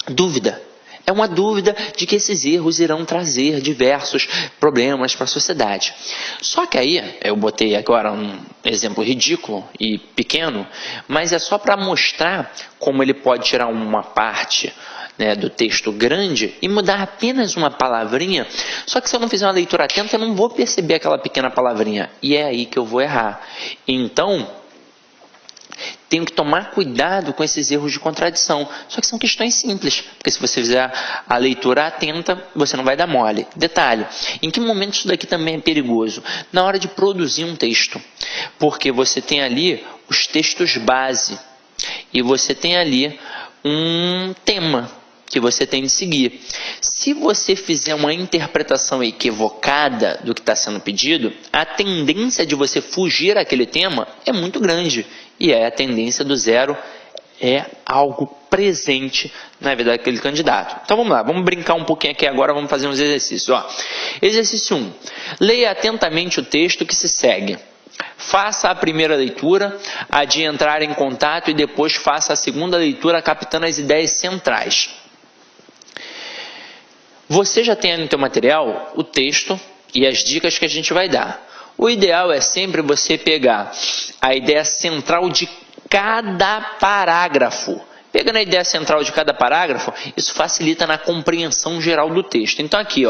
dúvida. É uma dúvida de que esses erros irão trazer diversos problemas para a sociedade. Só que aí, eu botei agora um exemplo ridículo e pequeno, mas é só para mostrar como ele pode tirar uma parte, né, do texto grande e mudar apenas uma palavrinha. Só que se eu não fizer uma leitura atenta, eu não vou perceber aquela pequena palavrinha. E é aí que eu vou errar. Então, tenho que tomar cuidado com esses erros de contradição. Só que são questões simples, porque se você fizer a leitura atenta, você não vai dar mole. Detalhe, em que momento isso daqui também é perigoso? Na hora de produzir um texto, porque você tem ali os textos base e você tem ali um tema que você tem de seguir. Se você fizer uma interpretação equivocada do que está sendo pedido, a tendência de você fugir àquele tema é muito grande. E a tendência do zero é algo presente na vida daquele candidato. Então vamos lá, vamos brincar um pouquinho aqui agora, vamos fazer uns exercícios. Exercício 1. Leia atentamente o texto que se segue. Faça a primeira leitura, a de entrar em contato, e depois faça a segunda leitura captando as ideias centrais. Você já tem no seu material o texto e as dicas que a gente vai dar. O ideal é sempre você pegar a ideia central de cada parágrafo. Pegando a ideia central de cada parágrafo, isso facilita na compreensão geral do texto. Então aqui,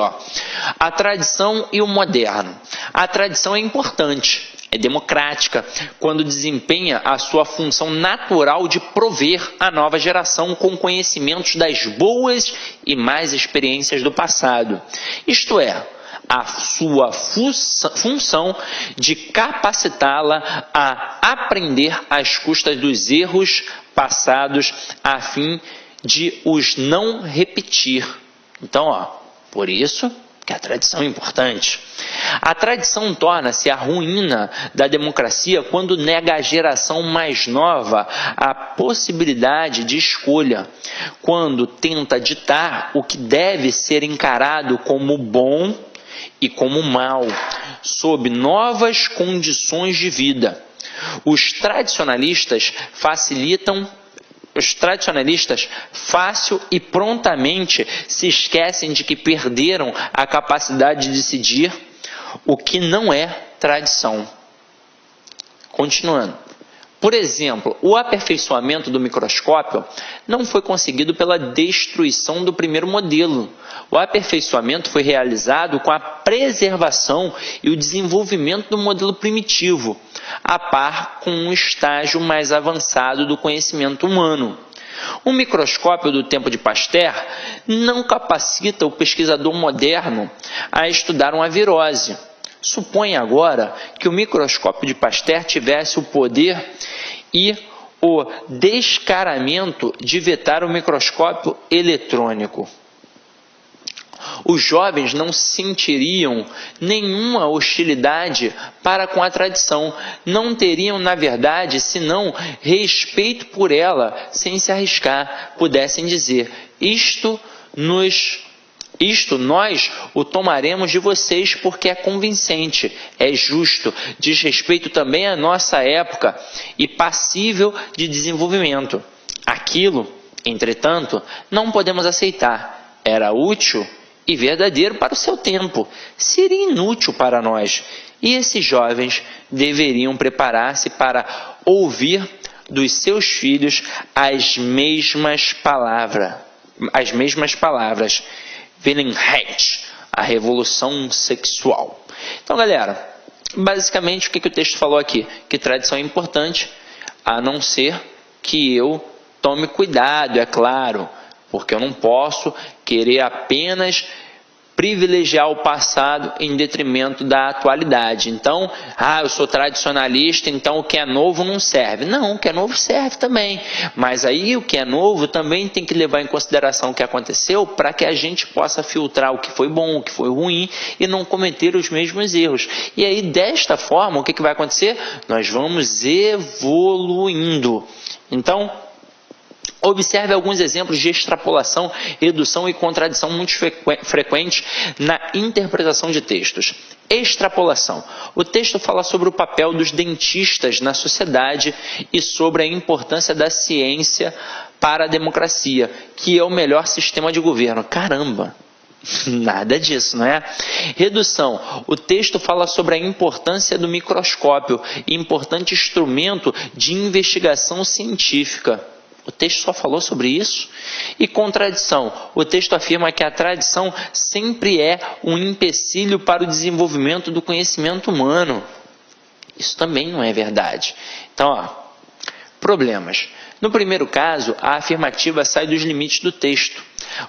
a tradição e o moderno. A tradição é importante, é democrática, quando desempenha a sua função natural de prover a nova geração com conhecimentos das boas e más experiências do passado. Isto é, a sua função de capacitá-la a aprender às custas dos erros passados, a fim de os não repetir. Então, por isso que a tradição é importante. A tradição torna-se a ruína da democracia quando nega à geração mais nova a possibilidade de escolha, quando tenta ditar o que deve ser encarado como bom e como mal, sob novas condições de vida. Os tradicionalistas fácil e prontamente se esquecem de que perderam a capacidade de decidir o que não é tradição. Continuando. Por exemplo, o aperfeiçoamento do microscópio não foi conseguido pela destruição do primeiro modelo. O aperfeiçoamento foi realizado com a preservação e o desenvolvimento do modelo primitivo, a par com um estágio mais avançado do conhecimento humano. O microscópio do tempo de Pasteur não capacita o pesquisador moderno a estudar uma virose. Suponha agora que o microscópio de Pasteur tivesse o poder e o descaramento de vetar o microscópio eletrônico. Os jovens não sentiriam nenhuma hostilidade para com a tradição, não teriam, na verdade, senão respeito por ela, sem se arriscar, pudessem dizer: isto nós o tomaremos de vocês porque é convincente, é justo, diz respeito também à nossa época e passível de desenvolvimento. Aquilo, entretanto, não podemos aceitar. Era útil e verdadeiro para o seu tempo, seria inútil para nós. E esses jovens deveriam preparar-se para ouvir dos seus filhos as mesmas palavras. Wilhelmheit, a revolução sexual. Então, galera, basicamente o que o texto falou aqui? Que tradição é importante, a não ser que eu tome cuidado, é claro, porque eu não posso querer apenas privilegiar o passado em detrimento da atualidade. Então, eu sou tradicionalista, então o que é novo não serve. Não, o que é novo serve também. Mas aí o que é novo também tem que levar em consideração o que aconteceu para que a gente possa filtrar o que foi bom, o que foi ruim e não cometer os mesmos erros. E aí, desta forma, o que vai acontecer? Nós vamos evoluindo. Então, observe alguns exemplos de extrapolação, redução e contradição muito frequentes na interpretação de textos. Extrapolação. O texto fala sobre o papel dos dentistas na sociedade e sobre a importância da ciência para a democracia, que é o melhor sistema de governo. Caramba! Nada disso, não é? Redução. O texto fala sobre a importância do microscópio, importante instrumento de investigação científica. O texto só falou sobre isso? E contradição. O texto afirma que a tradição sempre é um empecilho para o desenvolvimento do conhecimento humano. Isso também não é verdade. Então, problemas. No primeiro caso, a afirmativa sai dos limites do texto.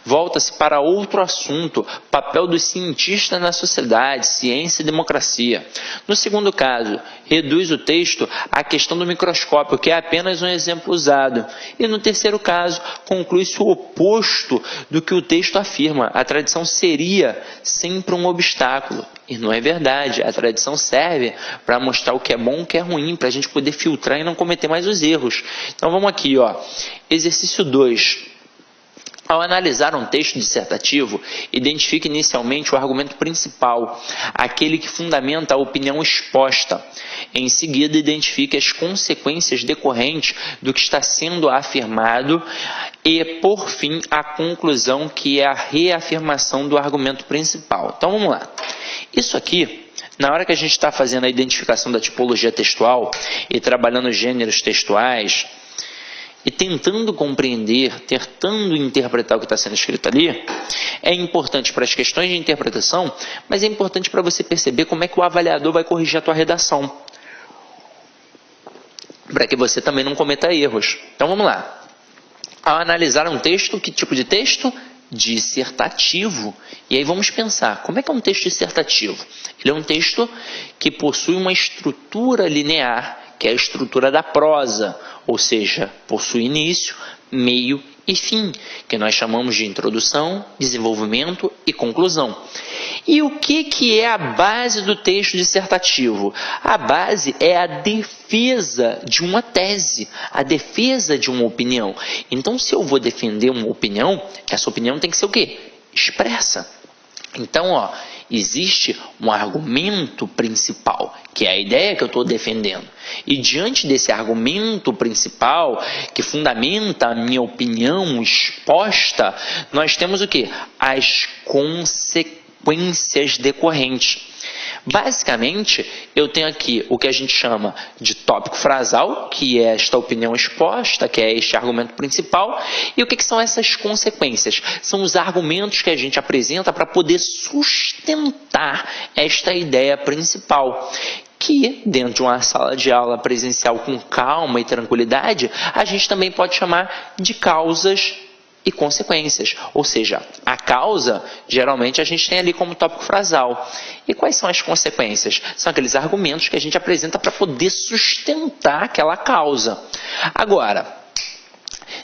Volta-se para outro assunto, papel dos cientistas na sociedade, ciência e democracia. No segundo caso, reduz o texto à questão do microscópio, que é apenas um exemplo usado. E no terceiro caso, conclui-se o oposto do que o texto afirma. A tradição seria sempre um obstáculo. E não é verdade. A tradição serve para mostrar o que é bom e o que é ruim, para a gente poder filtrar e não cometer mais os erros. Então vamos aqui, exercício 2. Ao analisar um texto dissertativo, identifique inicialmente o argumento principal, aquele que fundamenta a opinião exposta. Em seguida, identifique as consequências decorrentes do que está sendo afirmado e, por fim, a conclusão, que é a reafirmação do argumento principal. Então, vamos lá. Isso aqui, na hora que a gente está fazendo a identificação da tipologia textual e trabalhando os gêneros textuais, e tentando compreender, tentando interpretar o que está sendo escrito ali, é importante para as questões de interpretação, mas é importante para você perceber como é que o avaliador vai corrigir a tua redação, para que você também não cometa erros. Então vamos lá. Ao analisar um texto, que tipo de texto? Dissertativo. E aí vamos pensar, como é que é um texto dissertativo? Ele é um texto que possui uma estrutura linear, que é a estrutura da prosa, ou seja, possui início, meio e fim, que nós chamamos de introdução, desenvolvimento e conclusão. E o que é a base do texto dissertativo? A base é a defesa de uma tese, a defesa de uma opinião. Então, se eu vou defender uma opinião, essa opinião tem que ser o quê? Expressa. Então, existe um argumento principal, que é a ideia que eu estou defendendo. E diante desse argumento principal, que fundamenta a minha opinião exposta, nós temos o quê? As consequências decorrentes. Basicamente, eu tenho aqui o que a gente chama de tópico frasal, que é esta opinião exposta, que é este argumento principal. E o que são essas consequências? São os argumentos que a gente apresenta para poder sustentar esta ideia principal, que dentro de uma sala de aula presencial com calma e tranquilidade, a gente também pode chamar de causas e consequências. Ou seja, a causa, geralmente a gente tem ali como tópico frasal. E quais são as consequências? São aqueles argumentos que a gente apresenta para poder sustentar aquela causa. Agora,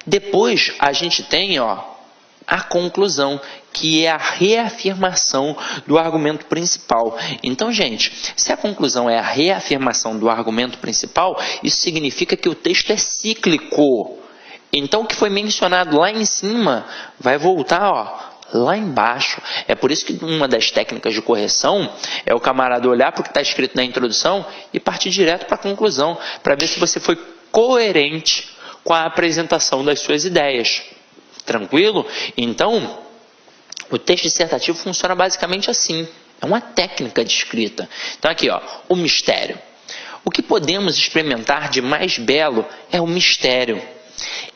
depois a gente tem a conclusão, que é a reafirmação do argumento principal. Então, gente, se a conclusão é a reafirmação do argumento principal, isso significa que o texto é cíclico. Então, o que foi mencionado lá em cima vai voltar lá embaixo. É por isso que uma das técnicas de correção é o camarada olhar para o que está escrito na introdução e partir direto para a conclusão, para ver se você foi coerente com a apresentação das suas ideias. Tranquilo? Então, o texto dissertativo funciona basicamente assim. É uma técnica de escrita. Então, aqui, o mistério. O que podemos experimentar de mais belo é o mistério.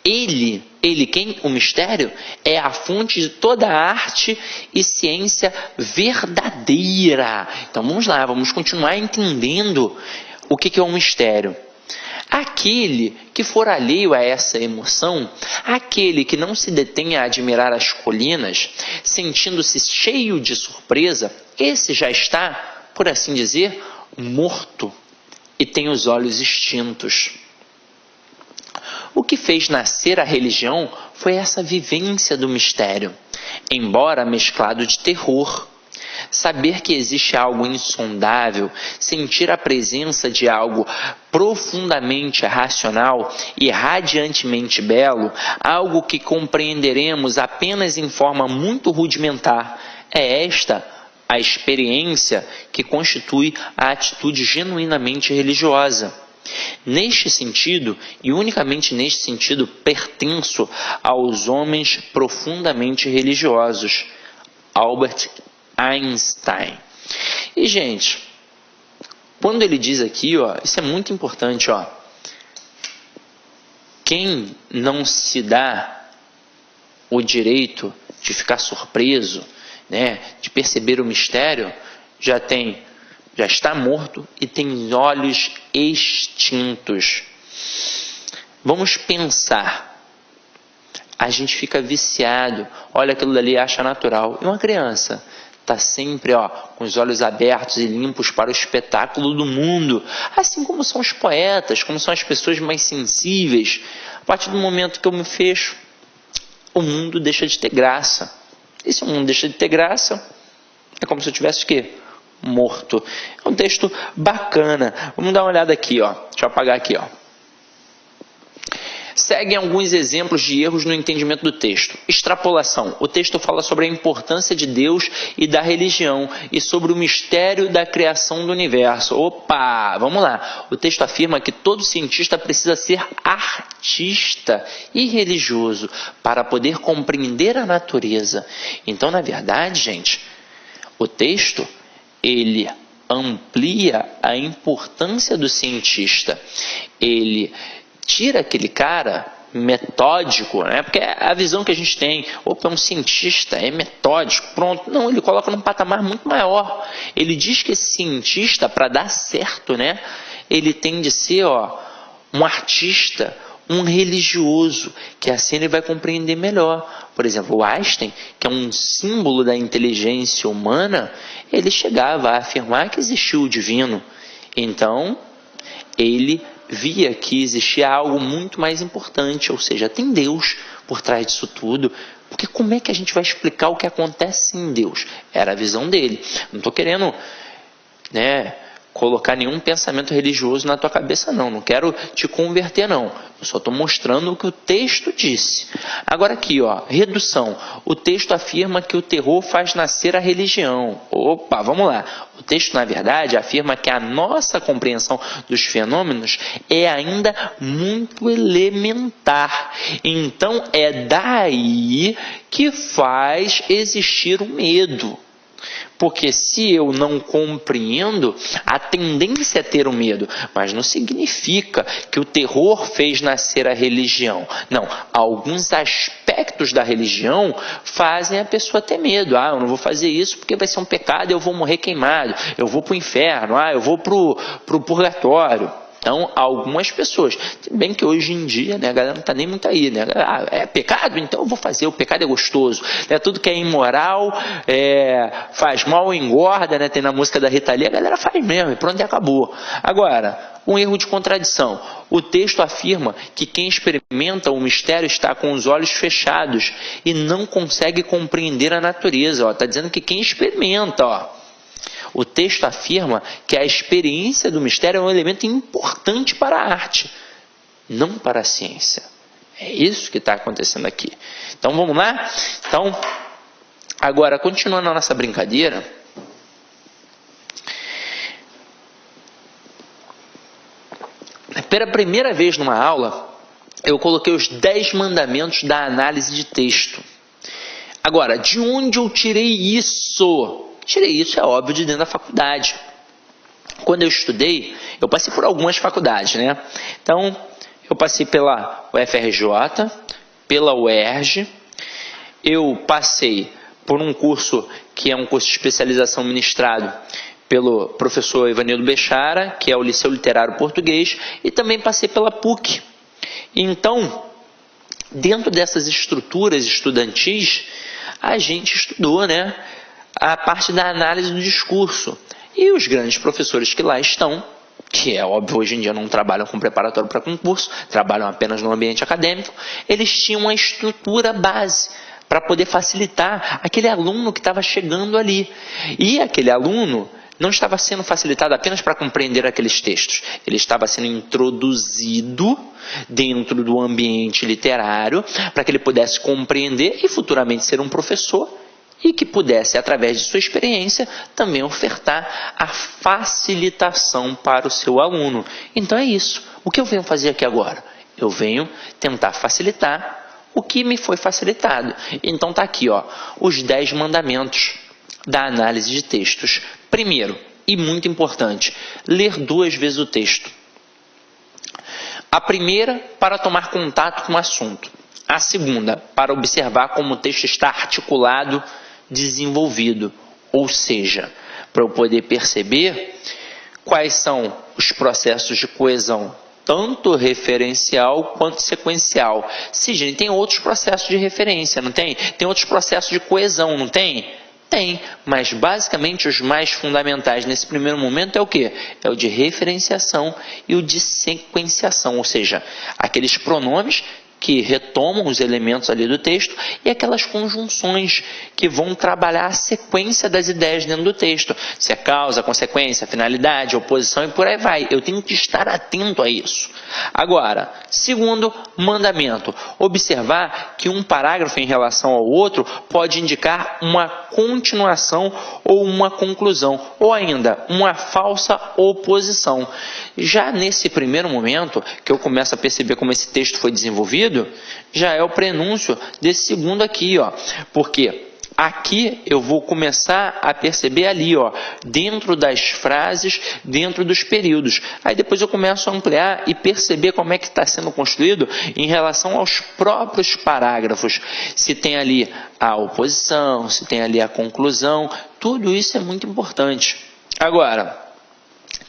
Quem? O mistério é a fonte de toda a arte e ciência verdadeira. Então vamos lá, vamos continuar entendendo o que é um mistério. Aquele que for alheio a essa emoção, aquele que não se detém a admirar as colinas, sentindo-se cheio de surpresa, esse já está, por assim dizer, morto e tem os olhos extintos. O que fez nascer a religião foi essa vivência do mistério, embora mesclado de terror. Saber que existe algo insondável, sentir a presença de algo profundamente racional e radiantemente belo, algo que compreenderemos apenas em forma muito rudimentar, é esta a experiência que constitui a atitude genuinamente religiosa. Neste sentido, e unicamente neste sentido, pertenço aos homens profundamente religiosos. Albert Einstein. E, gente, quando ele diz aqui, ó, isso é muito importante, ó. Quem não se dá o direito de ficar surpreso, né, de perceber o mistério, já está morto e tem olhos extintos. Vamos pensar. A gente fica viciado, olha aquilo dali e acha natural. E uma criança está sempre, ó, com os olhos abertos e limpos para o espetáculo do mundo. Assim como são os poetas, como são as pessoas mais sensíveis. A partir do momento que eu me fecho, o mundo deixa de ter graça. E se o mundo deixa de ter graça, é como se eu tivesse o quê? Morto. É um texto bacana. Vamos dar uma olhada aqui, ó. Deixa eu apagar aqui, ó. Seguem alguns exemplos de erros no entendimento do texto. Extrapolação. O texto fala sobre a importância de Deus e da religião e sobre o mistério da criação do universo. Opa, vamos lá. O texto afirma que todo cientista precisa ser artista e religioso para poder compreender a natureza. Então, na verdade, gente, o texto, ele amplia a importância do cientista. Ele tira aquele cara metódico, né? Porque é a visão que a gente tem. Opa, é um cientista, é metódico, pronto. Não, ele coloca num patamar muito maior. Ele diz que esse cientista, para dar certo, né? Ele tem de ser, ó, um artista, um religioso, que assim ele vai compreender melhor. Por exemplo, o Einstein, que é um símbolo da inteligência humana, ele chegava a afirmar que existiu o divino. Então, ele via que existia algo muito mais importante, ou seja, tem Deus por trás disso tudo, porque como é que a gente vai explicar o que acontece em Deus? Era a visão dele. Não estou querendo, né, colocar nenhum pensamento religioso na tua cabeça, não quero te converter, não. Eu só estou mostrando o que o texto disse. Agora aqui, ó, redução. O texto afirma que o terror faz nascer a religião. Opa, vamos lá. O texto, na verdade, afirma que a nossa compreensão dos fenômenos é ainda muito elementar. Então, é daí que faz existir o medo. Porque se eu não compreendo, a tendência é ter o medo. Mas não significa que o terror fez nascer a religião. Não, alguns aspectos da religião fazem a pessoa ter medo. Eu não vou fazer isso porque vai ser um pecado e eu vou morrer queimado. Eu vou para o inferno, eu vou para o purgatório. Então, algumas pessoas, bem que hoje em dia, né, a galera não está nem muito aí, né? É pecado? Então eu vou fazer, o pecado é gostoso, né? Tudo que é imoral, faz mal, engorda, né? Tem na música da Rita Lee, a galera faz mesmo, e pronto, e acabou. Agora, um erro de contradição. O texto afirma que quem experimenta o mistério está com os olhos fechados e não consegue compreender a natureza. Está dizendo que quem experimenta, ó. O texto afirma que a experiência do mistério é um elemento importante para a arte, não para a ciência. É isso que está acontecendo aqui. Então vamos lá? Então, agora, continuando a nossa brincadeira, pela primeira vez numa aula, eu coloquei os 10 mandamentos da análise de texto. Agora, de onde eu tirei isso? Tirei isso, é óbvio, de dentro da faculdade. Quando eu estudei, eu passei por algumas faculdades, né? Então, eu passei pela UFRJ, pela UERJ, eu passei por um curso que é um curso de especialização ministrado pelo professor Ivanildo Bechara, que é o Liceu Literário Português, e também passei pela PUC. Então, dentro dessas estruturas estudantis, a gente estudou, né, a parte da análise do discurso. E os grandes professores que lá estão, que é óbvio, hoje em dia não trabalham com preparatório para concurso, trabalham apenas no ambiente acadêmico, eles tinham uma estrutura base para poder facilitar aquele aluno que estava chegando ali. E aquele aluno não estava sendo facilitado apenas para compreender aqueles textos, ele estava sendo introduzido dentro do ambiente literário para que ele pudesse compreender e futuramente ser um professor e que pudesse, através de sua experiência, também ofertar a facilitação para o seu aluno. Então é isso. O que eu venho fazer aqui agora? Eu venho tentar facilitar o que me foi facilitado. Então está aqui, ó, os 10 mandamentos da análise de textos. Primeiro, e muito importante, ler 2 vezes o texto. A primeira, para tomar contato com o assunto. A segunda, para observar como o texto está articulado, desenvolvido. Ou seja, para eu poder perceber quais são os processos de coesão, tanto referencial quanto sequencial. Sim, gente, tem outros processos de referência, não tem? Tem outros processos de coesão, não tem? Tem, mas basicamente os mais fundamentais nesse primeiro momento é o quê? É o de referenciação e o de sequenciação, ou seja, aqueles pronomes que retomam os elementos ali do texto e aquelas conjunções que vão trabalhar a sequência das ideias dentro do texto. Se é causa, consequência, finalidade, oposição e por aí vai. Eu tenho que estar atento a isso. Agora, segundo mandamento, observar que um parágrafo em relação ao outro pode indicar uma continuação ou uma conclusão, ou ainda uma falsa oposição. Já nesse primeiro momento, que eu começo a perceber como esse texto foi desenvolvido, já é o prenúncio desse segundo aqui, ó, porque aqui eu vou começar a perceber ali, ó, dentro das frases, dentro dos períodos. Aí depois eu começo a ampliar e perceber como é que está sendo construído em relação aos próprios parágrafos. Se tem ali a oposição, se tem ali a conclusão, tudo isso é muito importante. Agora,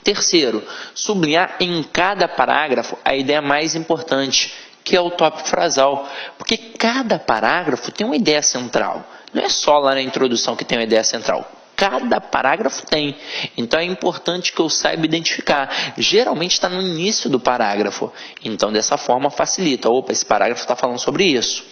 terceiro, sublinhar em cada parágrafo a ideia mais importante, que é o tópico frasal, porque cada parágrafo tem uma ideia central. Não é só lá na introdução que tem uma ideia central. Cada parágrafo tem. Então é importante que eu saiba identificar. Geralmente está no início do parágrafo. Então dessa forma facilita. Opa, esse parágrafo está falando sobre isso.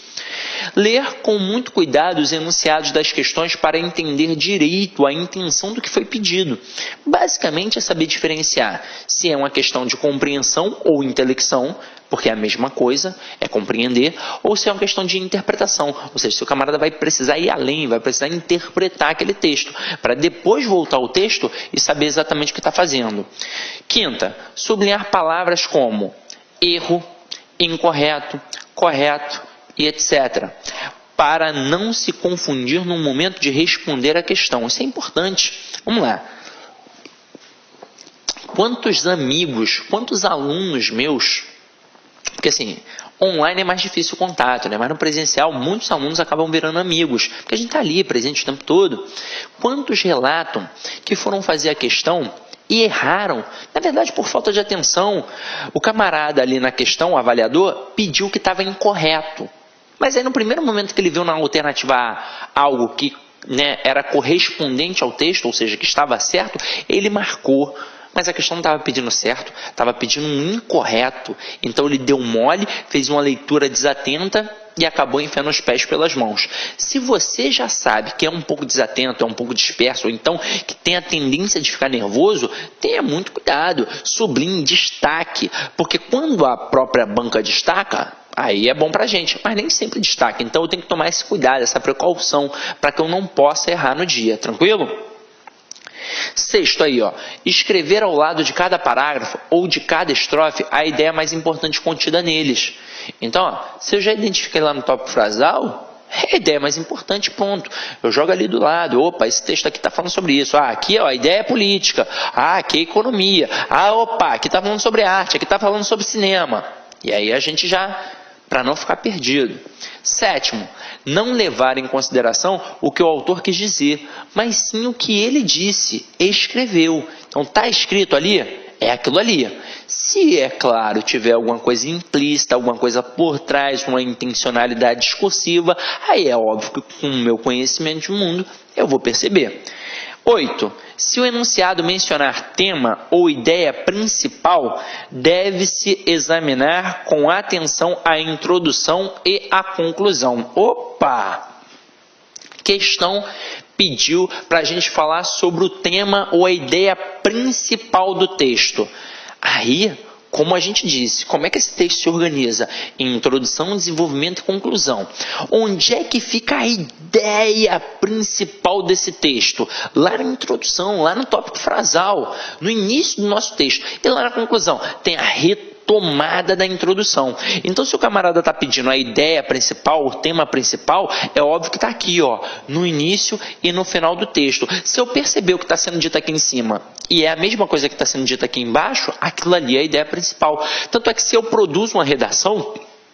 Ler com muito cuidado os enunciados das questões para entender direito a intenção do que foi pedido. Basicamente é saber diferenciar se é uma questão de compreensão ou intelecção, porque é a mesma coisa, é compreender, ou se é uma questão de interpretação, ou seja, se o camarada vai precisar ir além, vai precisar interpretar aquele texto, para depois voltar ao texto e saber exatamente o que está fazendo. Quinta, sublinhar palavras como erro, incorreto, correto e etc., para não se confundir no momento de responder a questão. Isso é importante. Vamos lá. Quantos amigos, quantos alunos meus... Porque assim, online é mais difícil o contato, né? Mas no presencial muitos alunos acabam virando amigos, porque a gente está ali presente o tempo todo. Quantos relatam que foram fazer a questão e erraram? Na verdade, por falta de atenção, o camarada ali na questão, o avaliador, pediu que estava incorreto. Mas aí no primeiro momento que ele viu na alternativa A algo que, né, era correspondente ao texto, ou seja, que estava certo, ele marcou. Mas a questão não estava pedindo certo, estava pedindo um incorreto. Então ele deu mole, fez uma leitura desatenta e acabou enfiando os pés pelas mãos. Se você já sabe que é um pouco desatento, é um pouco disperso, ou então que tem a tendência de ficar nervoso, tenha muito cuidado, sublinhe, destaque. Porque quando a própria banca destaca, aí é bom pra gente, mas nem sempre destaca. Então eu tenho que tomar esse cuidado, essa precaução, para que eu não possa errar no dia, tranquilo? Sexto aí, ó, escrever ao lado de cada parágrafo ou de cada estrofe a ideia mais importante contida neles. Então, ó, se eu já identifiquei lá no tópico frasal, é a ideia mais importante, ponto. Eu jogo ali do lado, opa, esse texto aqui está falando sobre isso. Ah, aqui ó, a ideia é política. Ah, aqui é economia. Ah, opa, aqui está falando sobre arte, aqui está falando sobre cinema. E aí a gente já, para não ficar perdido. Sétimo, não levar em consideração o que o autor quis dizer, mas sim o que ele disse, escreveu. Então está escrito ali, é aquilo ali. Se, é claro, tiver alguma coisa implícita, alguma coisa por trás, uma intencionalidade discursiva, aí é óbvio que com o meu conhecimento de mundo eu vou perceber. 8. Se o enunciado mencionar tema ou ideia principal, deve-se examinar com atenção a introdução e a conclusão. Opa! Questão pediu para a gente falar sobre o tema ou a ideia principal do texto. Aí, como a gente disse, como é que esse texto se organiza? Introdução, desenvolvimento e conclusão. Onde é que fica a ideia principal desse texto? Lá na introdução, lá no tópico frasal, no início do nosso texto. E lá na conclusão, tem a retomada da introdução. Então, se o camarada está pedindo a ideia principal, o tema principal, é óbvio que está aqui, ó, no início e no final do texto. Se eu perceber o que está sendo dito aqui em cima e é a mesma coisa que está sendo dita aqui embaixo, aquilo ali é a ideia principal. Tanto é que se eu produzo uma redação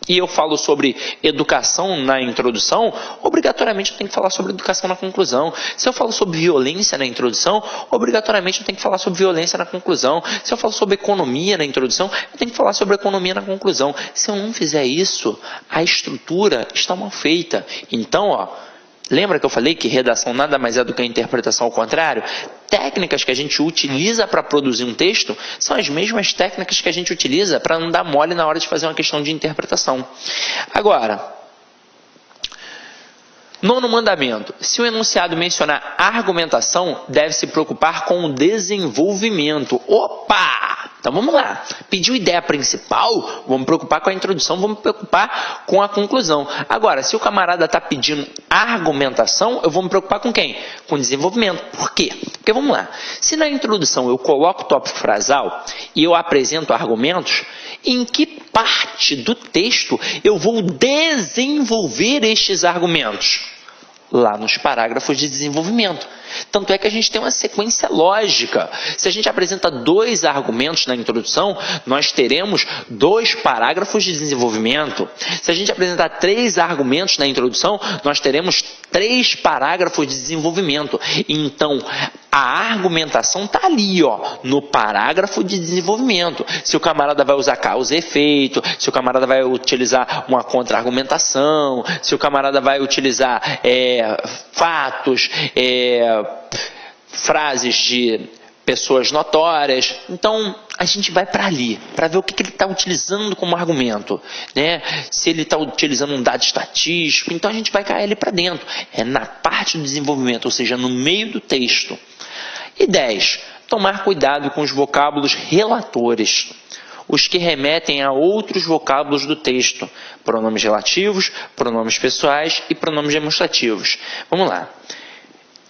e eu falo sobre educação na introdução, obrigatoriamente eu tenho que falar sobre educação na conclusão. Se eu falo sobre violência na introdução, obrigatoriamente eu tenho que falar sobre violência na conclusão. Se eu falo sobre economia na introdução, eu tenho que falar sobre economia na conclusão. Se eu não fizer isso, a estrutura está mal feita. Então, ó, lembra que eu falei que redação nada mais é do que a interpretação ao contrário? Técnicas que a gente utiliza para produzir um texto são as mesmas técnicas que a gente utiliza para não dar mole na hora de fazer uma questão de interpretação. Agora, nono mandamento. Se o enunciado mencionar argumentação, deve se preocupar com o desenvolvimento. Opa! Então vamos lá. Pediu ideia principal, vamos preocupar com a introdução, vamos preocupar com a conclusão. Agora, se o camarada está pedindo argumentação, eu vou me preocupar com quem? Com o desenvolvimento. Por quê? Porque vamos lá. Se na introdução eu coloco o tópico frasal e eu apresento argumentos, em que parte do texto eu vou desenvolver estes argumentos? Lá nos parágrafos de desenvolvimento. Tanto é que a gente tem uma sequência lógica. Se a gente apresenta 2 argumentos na introdução, nós teremos 2 parágrafos de desenvolvimento. Se a gente apresentar 3 argumentos na introdução, nós teremos 3 parágrafos de desenvolvimento. Então, a argumentação está ali, ó, no parágrafo de desenvolvimento. Se o camarada vai usar causa e efeito, se o camarada vai utilizar uma contra-argumentação, se o camarada vai utilizar fatos, frases de pessoas notórias. Então, a gente vai para ali, para ver o que ele está utilizando como argumento, né? Se ele está utilizando um dado estatístico, então a gente vai cair ali para dentro. É na parte do desenvolvimento, ou seja, no meio do texto. E 10. Tomar cuidado com os vocábulos relatores, os que remetem a outros vocábulos do texto, pronomes relativos, pronomes pessoais e pronomes demonstrativos. Vamos lá.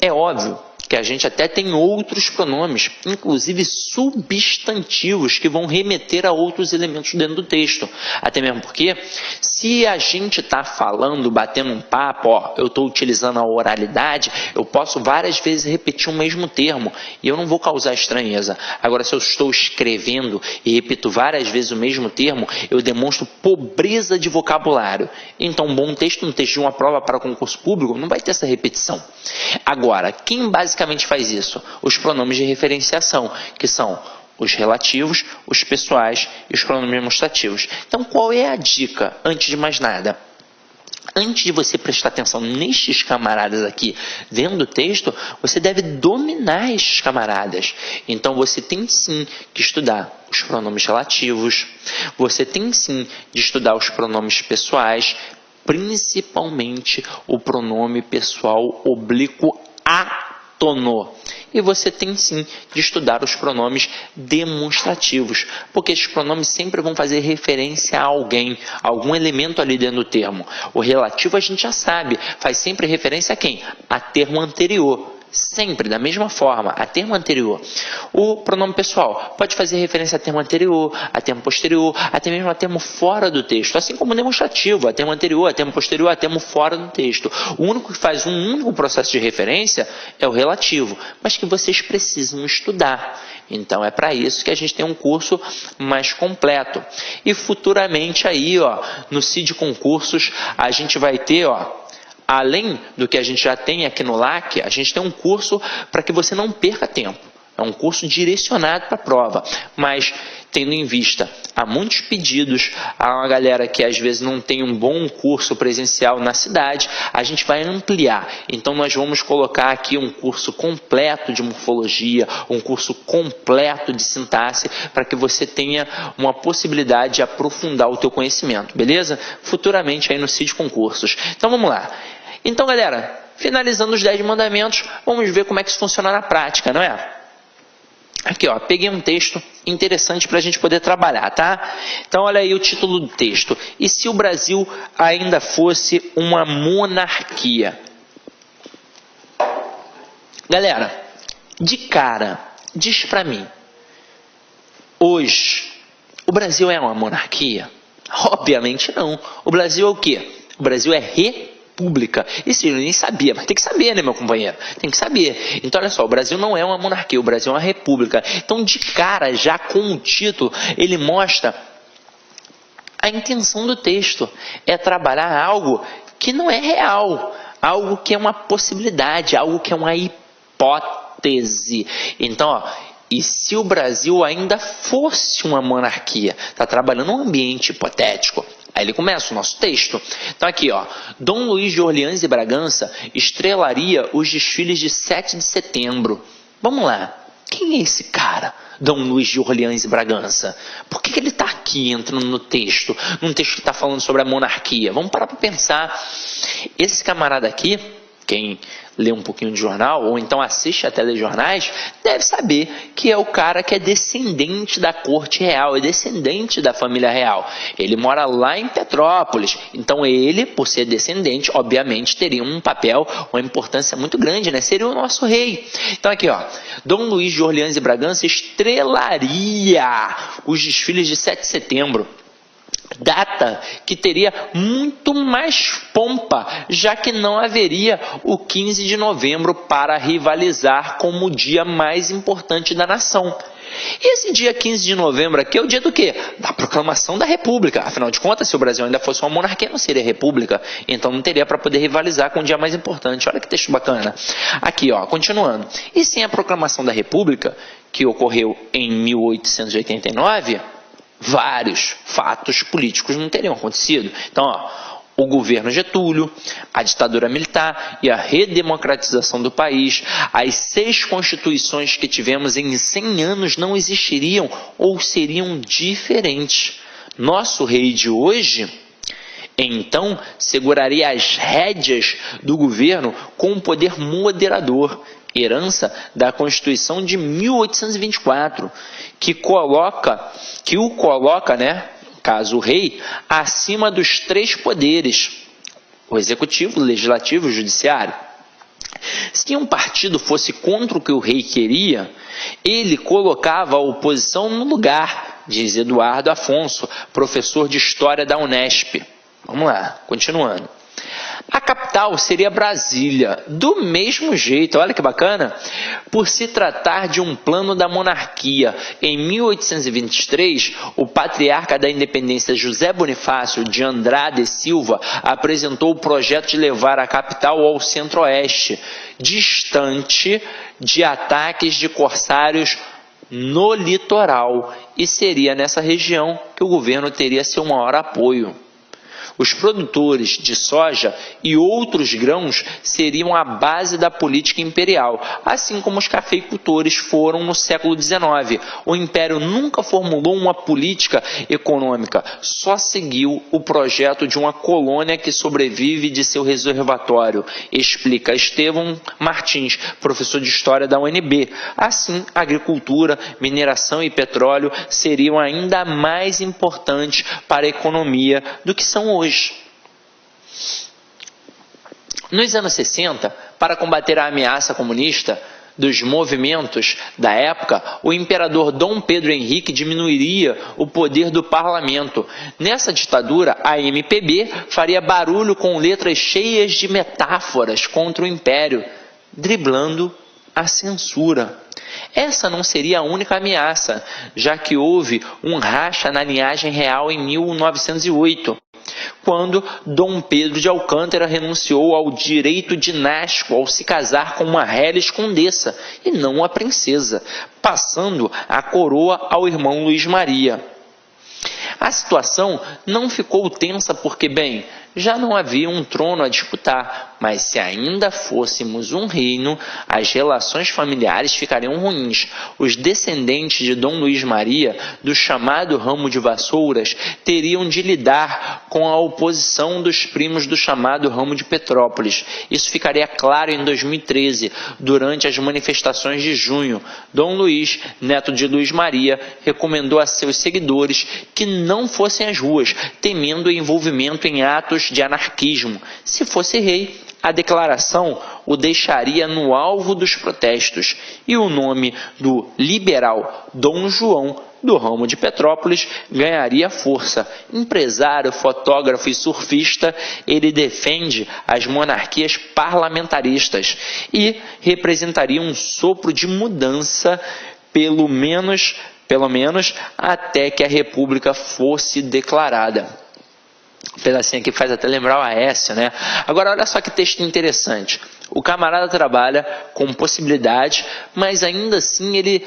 É óbvio que a gente até tem outros pronomes, inclusive substantivos, que vão remeter a outros elementos dentro do texto. Até mesmo porque, se a gente está falando, batendo um papo, ó, eu estou utilizando a oralidade, eu posso várias vezes repetir o mesmo termo e eu não vou causar estranheza. Agora, se eu estou escrevendo e repito várias vezes o mesmo termo, eu demonstro pobreza de vocabulário. Então, um bom texto, um texto de uma prova para concurso público, não vai ter essa repetição. Agora, quem basicamente faz isso? Os pronomes de referenciação, que são os relativos, os pessoais e os pronomes demonstrativos. Então, qual é a dica? Antes de mais nada, antes de você prestar atenção nestes camaradas aqui dentro do texto, você deve dominar estes camaradas. Então, você tem sim que estudar os pronomes relativos, você tem sim de estudar os pronomes pessoais, principalmente o pronome pessoal oblíquo átono. E você tem sim de estudar os pronomes demonstrativos, porque esses pronomes sempre vão fazer referência a alguém, a algum elemento ali dentro do termo. O relativo a gente já sabe, faz sempre referência a quem? A termo anterior. Sempre, da mesma forma, a termo anterior. O pronome pessoal pode fazer referência a termo anterior, a termo posterior, até mesmo a termo fora do texto, assim como o demonstrativo, a termo anterior, a termo posterior, a termo fora do texto. O único que faz um único processo de referência é o relativo, mas que vocês precisam estudar. Então é para isso que a gente tem um curso mais completo. E futuramente aí, ó, no CID Concursos, a gente vai ter, ó, além do que a gente já tem aqui no LAC, a gente tem um curso para que você não perca tempo. É um curso direcionado para a prova, mas tendo em vista há muitos pedidos, há uma galera que às vezes não tem um bom curso presencial na cidade, a gente vai ampliar. Então nós vamos colocar aqui um curso completo de morfologia, um curso completo de sintaxe, para que você tenha uma possibilidade de aprofundar o teu conhecimento, beleza? Futuramente aí no CID Concursos. Então vamos lá. Então, galera, finalizando os 10 mandamentos, vamos ver como é que isso funciona na prática, não é? Aqui, ó, peguei um texto interessante para a gente poder trabalhar, tá? Então, olha aí o título do texto. E se o Brasil ainda fosse uma monarquia? Galera, de cara, diz para mim, hoje, o Brasil é uma monarquia? Obviamente não. O Brasil é o quê? O Brasil é república. Isso eu nem sabia, mas tem que saber, né, meu companheiro? Tem que saber. Então, olha só, o Brasil não é uma monarquia, o Brasil é uma república. Então, de cara, já com o título, ele mostra a intenção do texto. É trabalhar algo que não é real, algo que é uma possibilidade, algo que é uma hipótese. Então, ó, e se o Brasil ainda fosse uma monarquia? Está trabalhando um ambiente hipotético. Aí ele começa o nosso texto. Então aqui, ó, Dom Luís de Orleans e Bragança estrelaria os desfiles de 7 de setembro. Vamos lá. Quem é esse cara, Dom Luís de Orleans e Bragança? Por que ele está aqui entrando no texto? Num texto que está falando sobre a monarquia. Vamos parar para pensar. Esse camarada aqui, quem lê um pouquinho de jornal, ou então assiste a telejornais, deve saber que é o cara que é descendente da corte real, é descendente da família real. Ele mora lá em Petrópolis, então ele, por ser descendente, obviamente teria um papel, uma importância muito grande, né? Seria o nosso rei. Então aqui, ó, Dom Luís de Orleans e Bragança estrelaria os desfiles de 7 de setembro. Data que teria muito mais pompa, já que não haveria o 15 de novembro para rivalizar como o dia mais importante da nação. E esse dia 15 de novembro aqui é o dia do quê? Da proclamação da República. Afinal de contas, se o Brasil ainda fosse uma monarquia, não seria república. Então não teria para poder rivalizar com o dia mais importante. Olha que texto bacana. Aqui, ó, continuando. E sem a proclamação da República, que ocorreu em 1889... vários fatos políticos não teriam acontecido. Então, ó, o governo Getúlio, a ditadura militar e a redemocratização do país, as 6 constituições que tivemos em 100 anos não existiriam ou seriam diferentes. Nosso rei de hoje, então, seguraria as rédeas do governo com um poder moderador, herança da Constituição de 1824, que o coloca, né, caso o rei, acima dos 3 poderes, o executivo, o legislativo e o judiciário. Se um partido fosse contra o que o rei queria, ele colocava a oposição no lugar, diz Eduardo Afonso, professor de História da Unesp. Vamos lá, continuando. A capital seria Brasília, do mesmo jeito, olha que bacana, por se tratar de um plano da monarquia. Em 1823, o patriarca da independência José Bonifácio de Andrade Silva apresentou o projeto de levar a capital ao centro-oeste, distante de ataques de corsários no litoral, e seria nessa região que o governo teria seu maior apoio. Os produtores de soja e outros grãos seriam a base da política imperial, assim como os cafeicultores foram no século XIX. O Império nunca formulou uma política econômica, só seguiu o projeto de uma colônia que sobrevive de seu reservatório, explica Estevão Martins, professor de História da UNB. Assim, agricultura, mineração e petróleo seriam ainda mais importantes para a economia do que são hoje. Nos anos 60, para combater a ameaça comunista dos movimentos da época, o imperador Dom Pedro Henrique diminuiria o poder do parlamento. Nessa ditadura, a MPB faria barulho com letras cheias de metáforas contra o império, driblando a censura. Essa não seria a única ameaça, já que houve um racha na linhagem real em 1908. Quando Dom Pedro de Alcântara renunciou ao direito dinástico ao se casar com uma reles condessa e não uma princesa, passando a coroa ao irmão Luís Maria. A situação não ficou tensa porque, bem, já não havia um trono a disputar, mas se ainda fôssemos um reino, as relações familiares ficariam ruins. Os descendentes de Dom Luís Maria, do chamado ramo de Vassouras, teriam de lidar com a oposição dos primos do chamado ramo de Petrópolis. Isso ficaria claro em 2013, durante as manifestações de junho. Dom Luís, neto de Luís Maria, recomendou a seus seguidores que não fossem às ruas, temendo o envolvimento em atos de anarquismo. Se fosse rei, a declaração o deixaria no alvo dos protestos e o nome do liberal Dom João do ramo de Petrópolis ganharia força. Empresário, fotógrafo e surfista, ele defende as monarquias parlamentaristas e representaria um sopro de mudança, pelo menos até que a República fosse declarada. Um pedacinho aqui faz até lembrar o Aécio, né? Agora, olha só que texto interessante. O camarada trabalha com possibilidades, mas ainda assim ele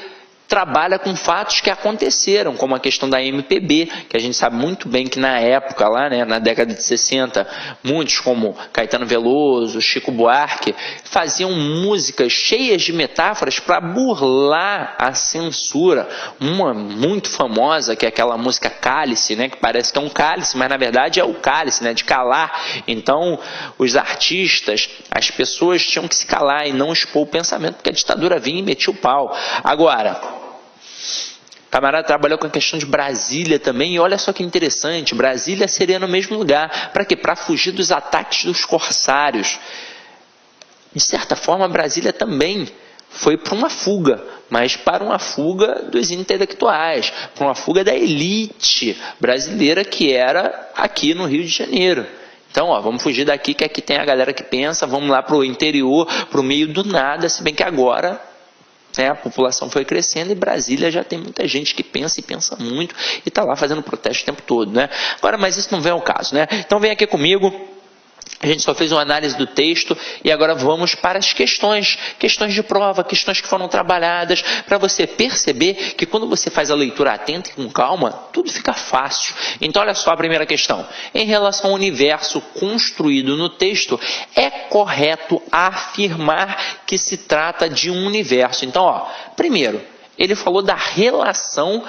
trabalha com fatos que aconteceram, como a questão da MPB, que a gente sabe muito bem que na época, lá, né, na década de 60, muitos como Caetano Veloso, Chico Buarque, faziam músicas cheias de metáforas para burlar a censura. Uma muito famosa, que é aquela música Cálice, né, que parece que é um cálice, mas na verdade é o cálice, né, de calar. Então, os artistas, as pessoas tinham que se calar e não expor o pensamento, porque a ditadura vinha e metia o pau. Agora, o camarada trabalhou com a questão de Brasília também, e olha só que interessante, Brasília seria no mesmo lugar. Para quê? Para fugir dos ataques dos corsários. De certa forma, Brasília também foi para uma fuga, mas para uma fuga dos intelectuais, para uma fuga da elite brasileira que era aqui no Rio de Janeiro. Então, vamos fugir daqui, que aqui tem a galera que pensa, vamos lá para o interior, para o meio do nada, se bem que agora, né, a população foi crescendo e Brasília já tem muita gente que pensa e pensa muito e está lá fazendo protesto o tempo todo, né? Agora, mas isso não vem ao caso, né? Então vem aqui comigo, a gente só fez uma análise do texto e agora vamos para as questões de prova, questões que foram trabalhadas, para você perceber que quando você faz a leitura atenta e com calma, tudo fica fácil. Então olha só a primeira questão. Em relação ao universo construído no texto, é correto afirmar que se trata de um universo. Então, primeiro, ele falou da relação,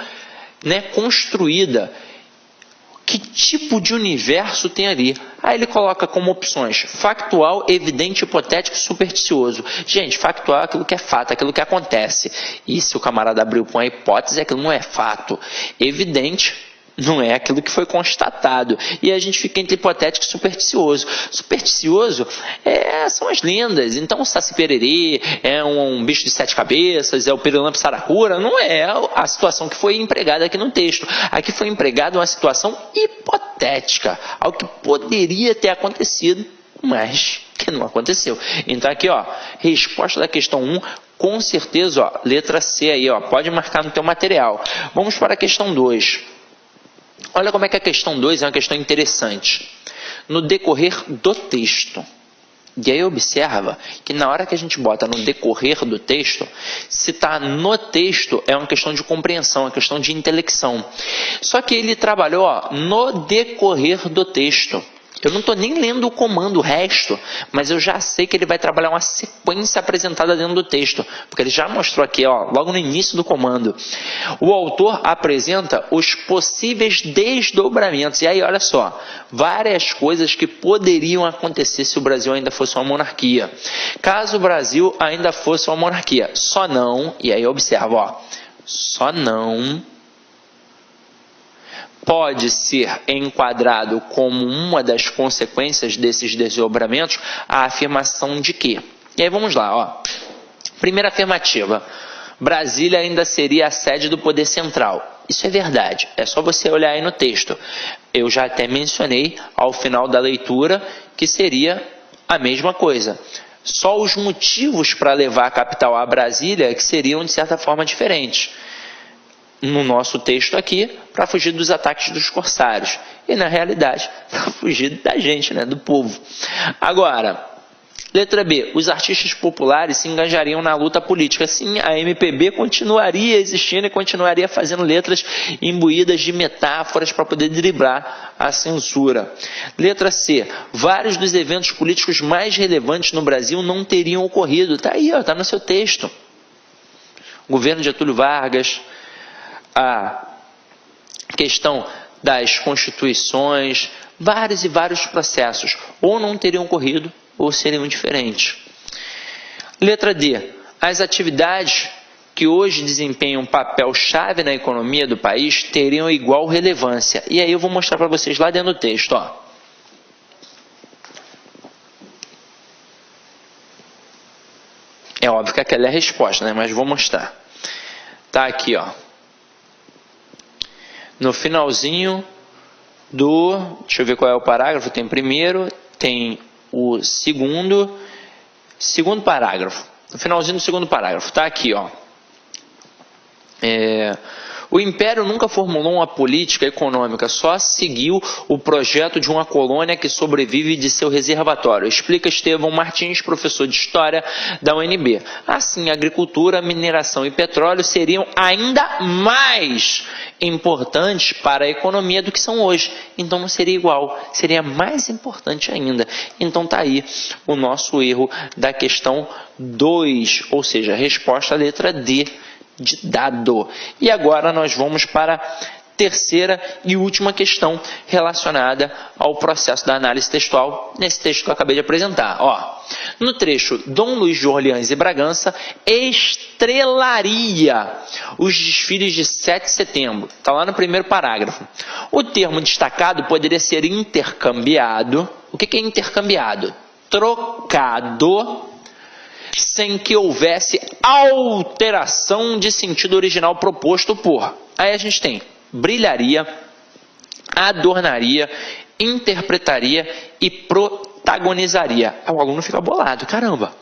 né, construída. Que tipo de universo tem ali? Aí ele coloca como opções: factual, evidente, hipotético e supersticioso. Gente, factual é aquilo que é fato, aquilo que acontece. E se o camarada abriu com a hipótese, aquilo não é fato. Evidente não é aquilo que foi constatado. E a gente fica entre hipotético e supersticioso. Supersticioso são as lendas. Então o Saci Pererê é um bicho de 7 cabeças, é o Pirilampo Saracura. Não é a situação que foi empregada aqui no texto. Aqui foi empregada uma situação hipotética, algo que poderia ter acontecido, mas que não aconteceu. Então aqui, resposta da questão 1, com certeza, letra C aí, pode marcar no teu material. Vamos para a questão 2. Olha como é que a questão 2 é uma questão interessante. No decorrer do texto. E aí observa que na hora que a gente bota no decorrer do texto, se está no texto é uma questão de compreensão, é uma questão de intelecção. Só que ele trabalhou no decorrer do texto. Eu não estou nem lendo o comando, o resto, mas eu já sei que ele vai trabalhar uma sequência apresentada dentro do texto, porque ele já mostrou aqui, logo no início do comando. O autor apresenta os possíveis desdobramentos. E aí, olha só, várias coisas que poderiam acontecer se o Brasil ainda fosse uma monarquia. Caso o Brasil ainda fosse uma monarquia, só não, e aí observa, só não pode ser enquadrado como uma das consequências desses desdobramentos a afirmação de que. E aí vamos lá, Primeira afirmativa: Brasília ainda seria a sede do poder central. Isso é verdade, é só você olhar aí no texto. Eu já até mencionei ao final da leitura que seria a mesma coisa. Só os motivos para levar a capital a Brasília que seriam de certa forma diferentes. No nosso texto aqui, para fugir dos ataques dos corsários. E na realidade, para fugir da gente, né, do povo. Agora, Letra B, os artistas populares se engajariam na luta política. Sim, a MPB continuaria existindo e continuaria fazendo letras imbuídas de metáforas para poder driblar a censura. Letra C, vários dos eventos políticos mais relevantes no Brasil não teriam ocorrido. Está aí, está no seu texto. O governo de Getúlio Vargas, a questão das constituições, vários e vários processos ou não teriam ocorrido ou seriam diferentes. Letra D. As atividades que hoje desempenham um papel-chave na economia do país teriam igual relevância. E aí eu vou mostrar para vocês lá dentro do texto. Ó. É óbvio que aquela é a resposta, né? Mas vou mostrar. Tá aqui, ó. No finalzinho do... Deixa eu ver qual é o parágrafo. Tem primeiro, tem o segundo parágrafo. No finalzinho do segundo parágrafo. Tá aqui, ó. O Império nunca formulou uma política econômica, só seguiu o projeto de uma colônia que sobrevive de seu reservatório. Explica Estevão Martins, professor de História da UNB. Assim, agricultura, mineração e petróleo seriam ainda mais importantes para a economia do que são hoje. Então não seria igual, seria mais importante ainda. Então tá aí o nosso erro da questão 2, ou seja, a resposta à letra D de dado. E agora nós vamos para a terceira e última questão relacionada ao processo da análise textual, nesse texto que eu acabei de apresentar. Ó, no trecho, Dom Luís de Orleans e Bragança estrelaria os desfiles de 7 de setembro. Está lá no primeiro parágrafo. O termo destacado poderia ser intercambiado. O que é intercambiado? Trocado, sem que houvesse alteração de sentido original proposto por. Aí a gente tem brilharia, adornaria, interpretaria e protagonizaria. Aí o aluno fica bolado, caramba.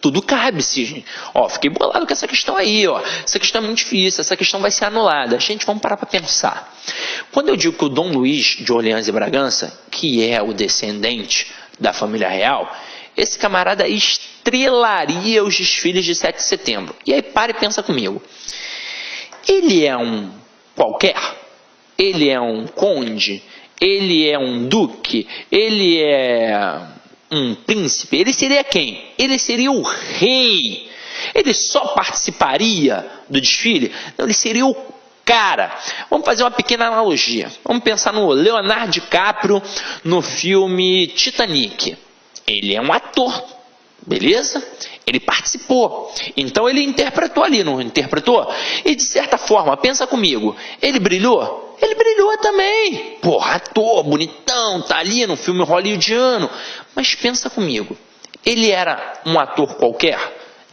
Tudo cabe, Cisne. Ó, fiquei bolado com essa questão aí, ó. Essa questão é muito difícil, essa questão vai ser anulada. Gente, vamos parar para pensar. Quando eu digo que o Dom Luís de Orleans e Bragança, que é o descendente da família real, esse camarada estrelaria os desfiles de 7 de setembro. E aí para e pensa comigo. Ele é um qualquer? Ele é um conde? Ele é um duque? Ele é um príncipe? Ele seria quem? Ele seria o rei. Ele só participaria do desfile? Não, ele seria o cara. Vamos fazer uma pequena analogia. Vamos pensar no Leonardo DiCaprio no filme Titanic. Ele é um ator, beleza? Ele participou. Então ele interpretou ali, não interpretou? E de certa forma, pensa comigo, ele brilhou? Ele brilhou também. Porra, ator, bonitão, tá ali no filme hollywoodiano. Mas pensa comigo, ele era um ator qualquer?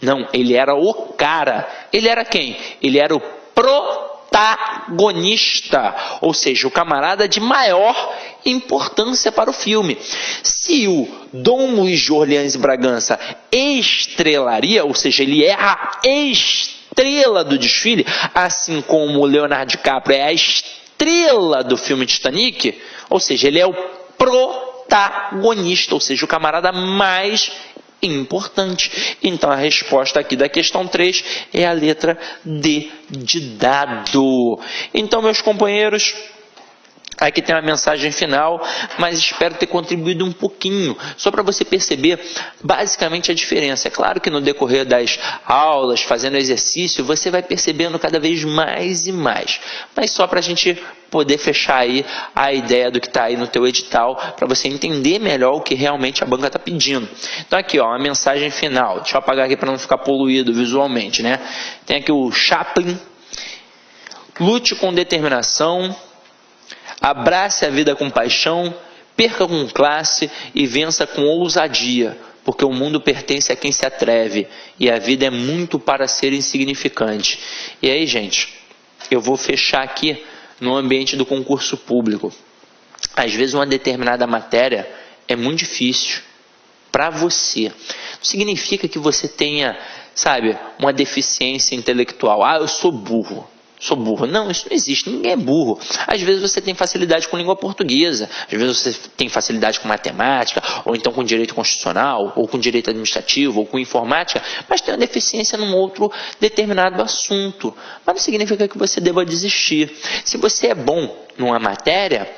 Não, ele era o cara. Ele era quem? Ele era o protagonista, ou seja, o camarada de maior importância para o filme. Se o Dom Luís de Orleans e Bragança estrelaria, ou seja, ele é a estrela do desfile, assim como o Leonardo DiCaprio é a estrela do filme Titanic, ou seja, ele é o protagonista, ou seja, o camarada mais importante. Então a resposta aqui da questão 3 é a letra D de dado. Então, meus companheiros, aqui tem uma mensagem final, mas espero ter contribuído um pouquinho, só para você perceber basicamente a diferença. É claro que no decorrer das aulas, fazendo exercício, você vai percebendo cada vez mais e mais. Mas só para a gente poder fechar aí a ideia do que está aí no teu edital, para você entender melhor o que realmente a banca está pedindo. Então aqui, ó, uma mensagem final. Deixa eu apagar aqui para não ficar poluído visualmente, né? Tem aqui o Chaplin. Lute com determinação, abrace a vida com paixão, perca com classe e vença com ousadia, porque o mundo pertence a quem se atreve e a vida é muito para ser insignificante. E aí, gente, eu vou fechar aqui no ambiente do concurso público. Às vezes uma determinada matéria é muito difícil para você. Não significa que você tenha, sabe, uma deficiência intelectual. Ah, eu sou burro. sou burro. Não, isso não existe, ninguém é burro. Às vezes você tem facilidade com língua portuguesa, às vezes você tem facilidade com matemática, ou então com direito constitucional, ou com direito administrativo, ou com informática, mas tem uma deficiência num outro determinado assunto. Mas não significa que você deva desistir. Se você é bom numa matéria,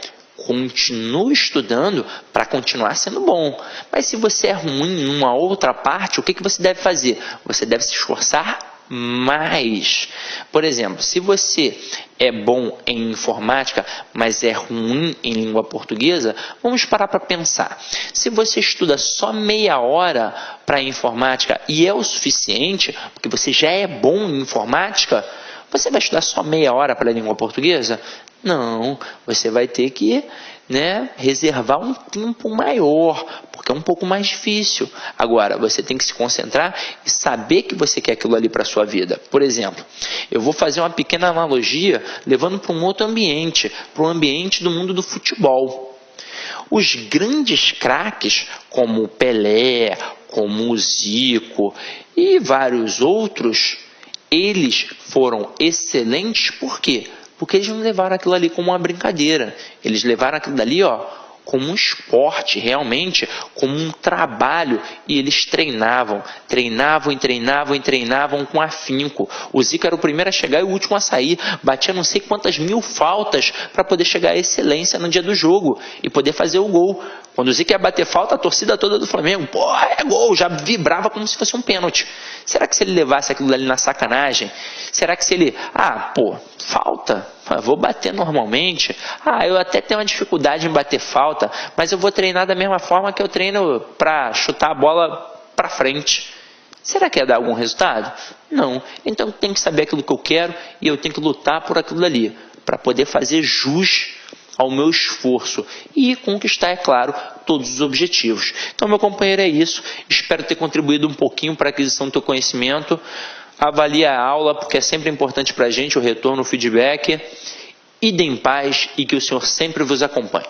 continue estudando para continuar sendo bom. Mas se você é ruim numa outra parte, o que você deve fazer? Você deve se esforçar mais. Por exemplo, se você é bom em informática, mas é ruim em língua portuguesa, vamos parar para pensar. Se você estuda só meia hora para informática e é o suficiente, porque você já é bom em informática, você vai estudar só meia hora para a língua portuguesa? Não, você vai ter que reservar um tempo maior, porque é um pouco mais difícil. Agora, você tem que se concentrar e saber que você quer aquilo ali para a sua vida. Por exemplo, eu vou fazer uma pequena analogia, levando para um outro ambiente, para o ambiente do mundo do futebol. Os grandes craques, como o Pelé, como o Zico e vários outros, eles foram excelentes, por quê? Porque eles não levaram aquilo ali como uma brincadeira. Eles levaram aquilo dali, como um esporte, realmente, como um trabalho. E eles treinavam com afinco. O Zico era o primeiro a chegar e o último a sair. Batia não sei quantas mil faltas para poder chegar à excelência no dia do jogo e poder fazer o gol. Quando o Zico ia bater falta, a torcida toda do Flamengo, é gol, já vibrava como se fosse um pênalti. Será que se ele levasse aquilo ali na sacanagem? Será que se ele, falta, vou bater normalmente. Eu até tenho uma dificuldade em bater falta, mas eu vou treinar da mesma forma que eu treino para chutar a bola para frente. Será que ia dar algum resultado? Não. Então eu tenho que saber aquilo que eu quero e eu tenho que lutar por aquilo ali, para poder fazer jus ao meu esforço e conquistar, é claro, todos os objetivos. Então, meu companheiro, é isso. Espero ter contribuído um pouquinho para a aquisição do teu conhecimento. Avalie a aula, porque é sempre importante para a gente o retorno, o feedback. Ide em paz e que o Senhor sempre vos acompanhe.